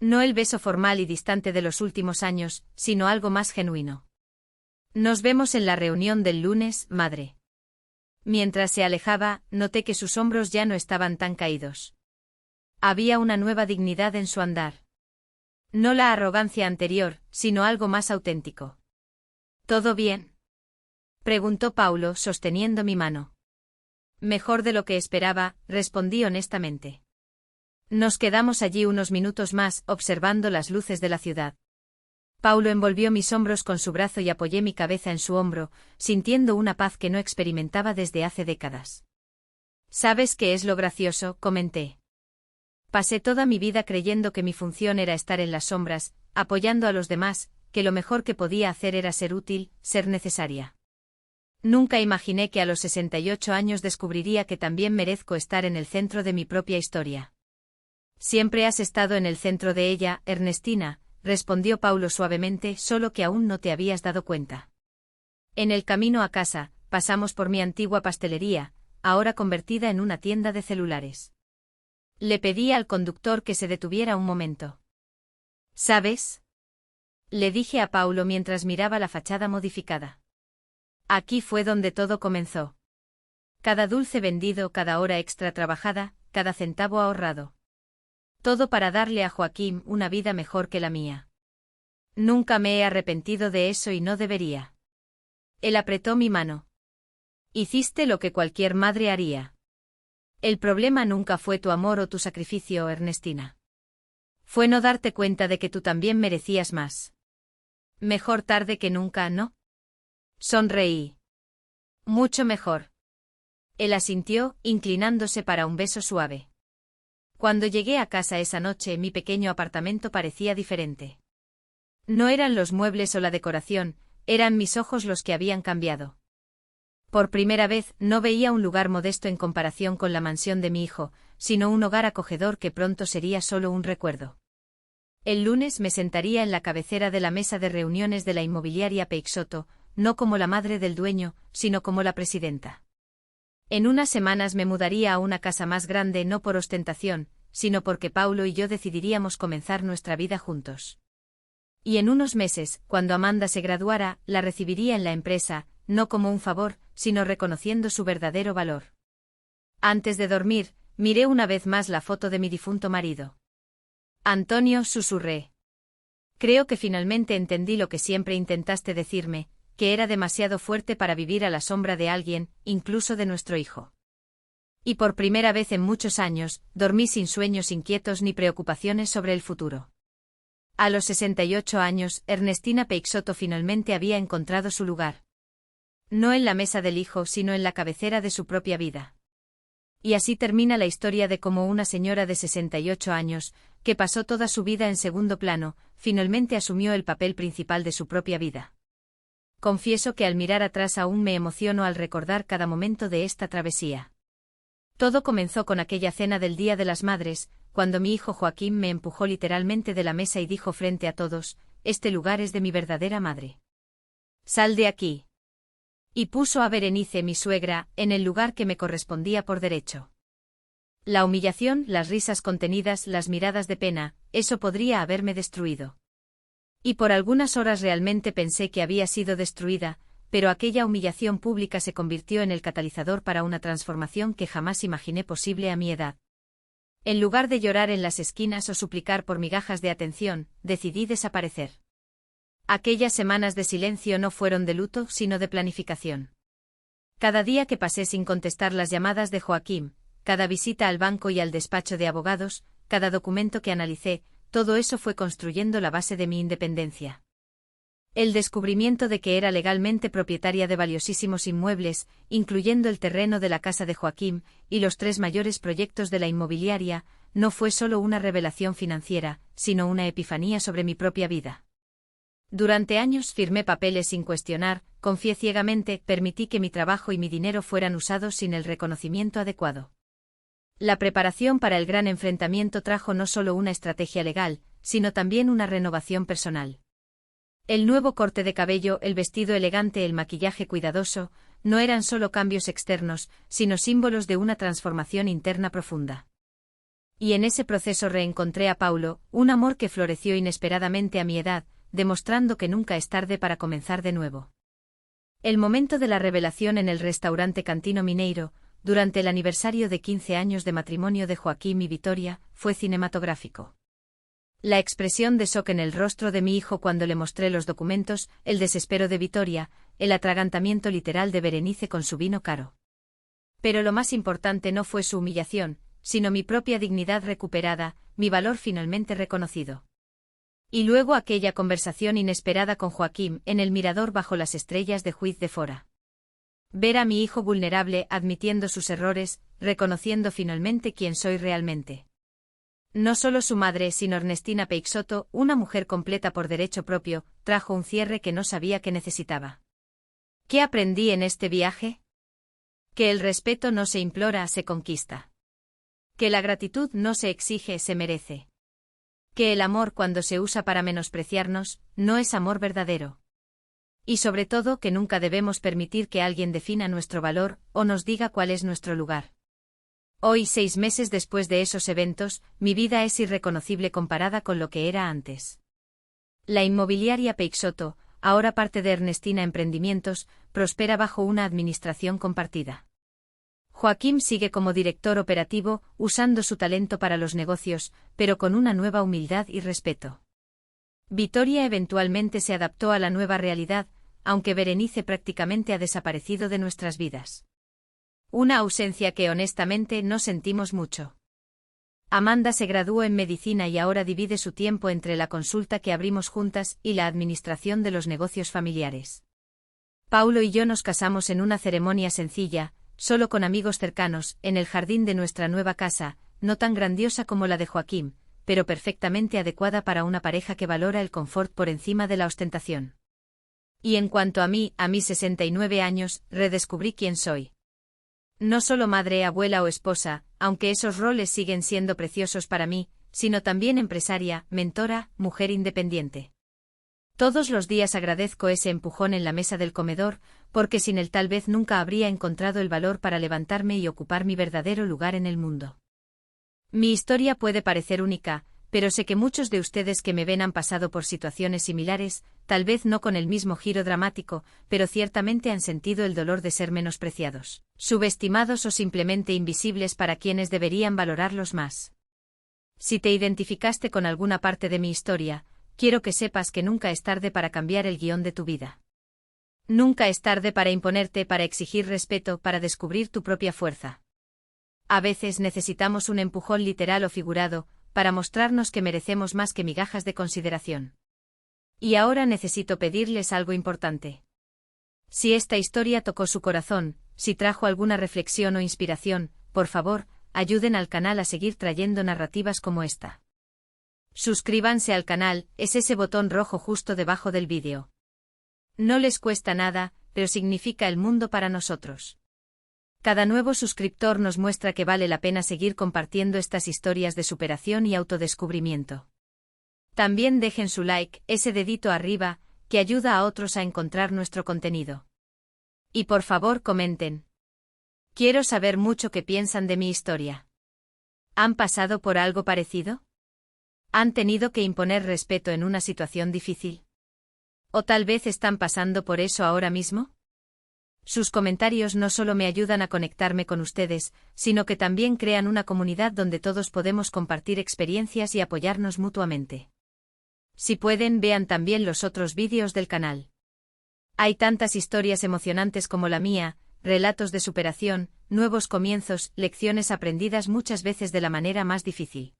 No el beso formal y distante de los últimos años, sino algo más genuino. Nos vemos en la reunión del lunes, madre. Mientras se alejaba, noté que sus hombros ya no estaban tan caídos. Había una nueva dignidad en su andar. No la arrogancia anterior, sino algo más auténtico. ¿Todo bien?, preguntó Paulo, sosteniendo mi mano. Mejor de lo que esperaba, respondí honestamente. Nos quedamos allí unos minutos más, observando las luces de la ciudad. Paulo envolvió mis hombros con su brazo y apoyé mi cabeza en su hombro, sintiendo una paz que no experimentaba desde hace décadas. ¿Sabes qué es lo gracioso?, comenté. Pasé toda mi vida creyendo que mi función era estar en las sombras, apoyando a los demás, que lo mejor que podía hacer era ser útil, ser necesaria. Nunca imaginé que a los 68 años descubriría que también merezco estar en el centro de mi propia historia. Siempre has estado en el centro de ella, Ernestina, respondió Paulo suavemente, solo que aún no te habías dado cuenta. En el camino a casa, pasamos por mi antigua pastelería, ahora convertida en una tienda de celulares. Le pedí al conductor que se detuviera un momento. ¿Sabes?, le dije a Paulo mientras miraba la fachada modificada. Aquí fue donde todo comenzó. Cada dulce vendido, cada hora extra trabajada, cada centavo ahorrado. Todo para darle a Joaquín una vida mejor que la mía. Nunca me he arrepentido de eso y no debería. Él apretó mi mano. Hiciste lo que cualquier madre haría. El problema nunca fue tu amor o tu sacrificio, Ernestina. Fue no darte cuenta de que tú también merecías más. Mejor tarde que nunca, ¿no? Sonreí. Mucho mejor. Él asintió, inclinándose para un beso suave. Cuando llegué a casa esa noche, mi pequeño apartamento parecía diferente. No eran los muebles o la decoración, eran mis ojos los que habían cambiado. Por primera vez, no veía un lugar modesto en comparación con la mansión de mi hijo, sino un hogar acogedor que pronto sería solo un recuerdo. El lunes me sentaría en la cabecera de la mesa de reuniones de la inmobiliaria Peixoto, no como la madre del dueño, sino como la presidenta. En unas semanas me mudaría a una casa más grande no por ostentación, sino porque Paulo y yo decidiríamos comenzar nuestra vida juntos. Y en unos meses, cuando Amanda se graduara, la recibiría en la empresa, no como un favor, sino reconociendo su verdadero valor. Antes de dormir, Miré una vez más la foto de mi difunto marido. Antonio, susurré. Creo que finalmente entendí lo que siempre intentaste decirme, que era demasiado fuerte para vivir a la sombra de alguien, incluso de nuestro hijo. Y por primera vez en muchos años, dormí sin sueños inquietos ni preocupaciones sobre el futuro. A los 68 años, Ernestina Peixoto finalmente había encontrado su lugar. No en la mesa del hijo, sino en la cabecera de su propia vida. Y así termina la historia de cómo una señora de 68 años, que pasó toda su vida en segundo plano, finalmente asumió el papel principal de su propia vida. Confieso que al mirar atrás aún me emociono al recordar cada momento de esta travesía. Todo comenzó con aquella cena del Día de las Madres, cuando mi hijo Joaquín me empujó literalmente de la mesa y dijo frente a todos: «Este lugar es de mi verdadera madre. Sal de aquí». Y puso a Berenice, mi suegra, en el lugar que me correspondía por derecho. La humillación, las risas contenidas, las miradas de pena, eso podría haberme destruido. Y por algunas horas realmente pensé que había sido destruida, pero aquella humillación pública se convirtió en el catalizador para una transformación que jamás imaginé posible a mi edad. En lugar de llorar en las esquinas o suplicar por migajas de atención, decidí desaparecer. Aquellas semanas de silencio no fueron de luto, sino de planificación. Cada día que pasé sin contestar las llamadas de Joaquín, cada visita al banco y al despacho de abogados, cada documento que analicé, todo eso fue construyendo la base de mi independencia. El descubrimiento de que era legalmente propietaria de valiosísimos inmuebles, incluyendo el terreno de la casa de Joaquín, y los 3 mayores proyectos de la inmobiliaria, no fue solo una revelación financiera, sino una epifanía sobre mi propia vida. Durante años firmé papeles sin cuestionar, confié ciegamente, permití que mi trabajo y mi dinero fueran usados sin el reconocimiento adecuado. La preparación para el gran enfrentamiento trajo no solo una estrategia legal, sino también una renovación personal. El nuevo corte de cabello, el vestido elegante, el maquillaje cuidadoso, no eran solo cambios externos, sino símbolos de una transformación interna profunda. Y en ese proceso reencontré a Paulo, un amor que floreció inesperadamente a mi edad, demostrando que nunca es tarde para comenzar de nuevo. El momento de la revelación en el restaurante Cantino Mineiro, durante el aniversario de 15 años de matrimonio de Joaquín y Victoria, fue cinematográfico. La expresión de shock en el rostro de mi hijo cuando le mostré los documentos, el desespero de Victoria, el atragantamiento literal de Berenice con su vino caro. Pero lo más importante no fue su humillación, sino mi propia dignidad recuperada, mi valor finalmente reconocido. Y luego aquella conversación inesperada con Joaquín en el mirador bajo las estrellas de Juiz de Fora. Ver a mi hijo vulnerable, admitiendo sus errores, reconociendo finalmente quién soy realmente. No solo su madre, sino Ernestina Peixoto, una mujer completa por derecho propio, trajo un cierre que no sabía que necesitaba. ¿Qué aprendí en este viaje? Que el respeto no se implora, se conquista. Que la gratitud no se exige, se merece. Que el amor, cuando se usa para menospreciarnos, no es amor verdadero. Y sobre todo que nunca debemos permitir que alguien defina nuestro valor o nos diga cuál es nuestro lugar. Hoy, 6 meses después de esos eventos, mi vida es irreconocible comparada con lo que era antes. La inmobiliaria Peixoto, ahora parte de Ernestina Emprendimientos, prospera bajo una administración compartida. Joaquín sigue como director operativo, usando su talento para los negocios, pero con una nueva humildad y respeto. Victoria eventualmente se adaptó a la nueva realidad, aunque Berenice prácticamente ha desaparecido de nuestras vidas. Una ausencia que honestamente no sentimos mucho. Amanda se graduó en medicina y ahora divide su tiempo entre la consulta que abrimos juntas y la administración de los negocios familiares. Paulo y yo nos casamos en una ceremonia sencilla, solo con amigos cercanos, en el jardín de nuestra nueva casa, no tan grandiosa como la de Joaquín, pero perfectamente adecuada para una pareja que valora el confort por encima de la ostentación. Y en cuanto a mí, a mis 69 años, redescubrí quién soy. No solo madre, abuela o esposa, aunque esos roles siguen siendo preciosos para mí, sino también empresaria, mentora, mujer independiente. Todos los días agradezco ese empujón en la mesa del comedor, porque sin él tal vez nunca habría encontrado el valor para levantarme y ocupar mi verdadero lugar en el mundo. Mi historia puede parecer única, pero sé que muchos de ustedes que me ven han pasado por situaciones similares, tal vez no con el mismo giro dramático, pero ciertamente han sentido el dolor de ser menospreciados, subestimados o simplemente invisibles para quienes deberían valorarlos más. Si te identificaste con alguna parte de mi historia, quiero que sepas que nunca es tarde para cambiar el guión de tu vida. Nunca es tarde para imponerte, para exigir respeto, para descubrir tu propia fuerza. A veces necesitamos un empujón literal o figurado, para mostrarnos que merecemos más que migajas de consideración. Y ahora necesito pedirles algo importante. Si esta historia tocó su corazón, si trajo alguna reflexión o inspiración, por favor, ayuden al canal a seguir trayendo narrativas como esta. Suscríbanse al canal, es ese botón rojo justo debajo del vídeo. No les cuesta nada, pero significa el mundo para nosotros. Cada nuevo suscriptor nos muestra que vale la pena seguir compartiendo estas historias de superación y autodescubrimiento. También dejen su like, ese dedito arriba, que ayuda a otros a encontrar nuestro contenido. Y por favor comenten. Quiero saber mucho qué piensan de mi historia. ¿Han pasado por algo parecido? ¿Han tenido que imponer respeto en una situación difícil? ¿O tal vez están pasando por eso ahora mismo? Sus comentarios no solo me ayudan a conectarme con ustedes, sino que también crean una comunidad donde todos podemos compartir experiencias y apoyarnos mutuamente. Si pueden, vean también los otros vídeos del canal. Hay tantas historias emocionantes como la mía, relatos de superación, nuevos comienzos, lecciones aprendidas muchas veces de la manera más difícil.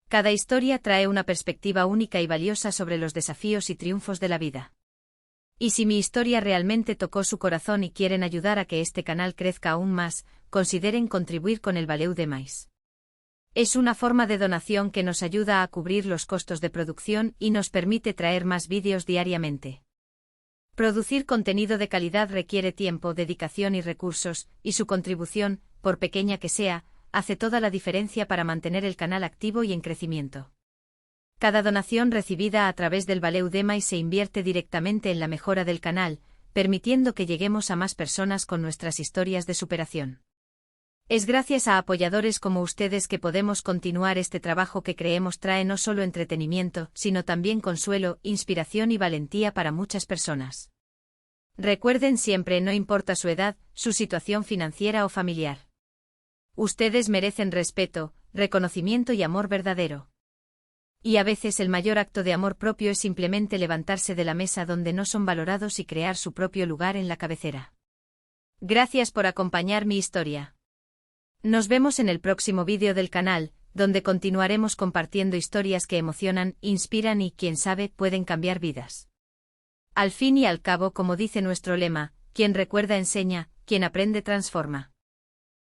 Cada historia trae una perspectiva única y valiosa sobre los desafíos y triunfos de la vida. Y si mi historia realmente tocó su corazón y quieren ayudar a que este canal crezca aún más, consideren contribuir con el Valeu Demais. Es una forma de donación que nos ayuda a cubrir los costos de producción y nos permite traer más vídeos diariamente. Producir contenido de calidad requiere tiempo, dedicación y recursos, y su contribución, por pequeña que sea, hace toda la diferencia para mantener el canal activo y en crecimiento. Cada donación recibida a través del Valeu Demais se invierte directamente en la mejora del canal, permitiendo que lleguemos a más personas con nuestras historias de superación. Es gracias a apoyadores como ustedes que podemos continuar este trabajo que creemos trae no solo entretenimiento, sino también consuelo, inspiración y valentía para muchas personas. Recuerden siempre, no importa su edad, su situación financiera o familiar. Ustedes merecen respeto, reconocimiento y amor verdadero. Y a veces el mayor acto de amor propio es simplemente levantarse de la mesa donde no son valorados y crear su propio lugar en la cabecera. Gracias por acompañar mi historia. Nos vemos en el próximo vídeo del canal, donde continuaremos compartiendo historias que emocionan, inspiran y, quién sabe, pueden cambiar vidas. Al fin y al cabo, como dice nuestro lema, quien recuerda enseña, quien aprende transforma.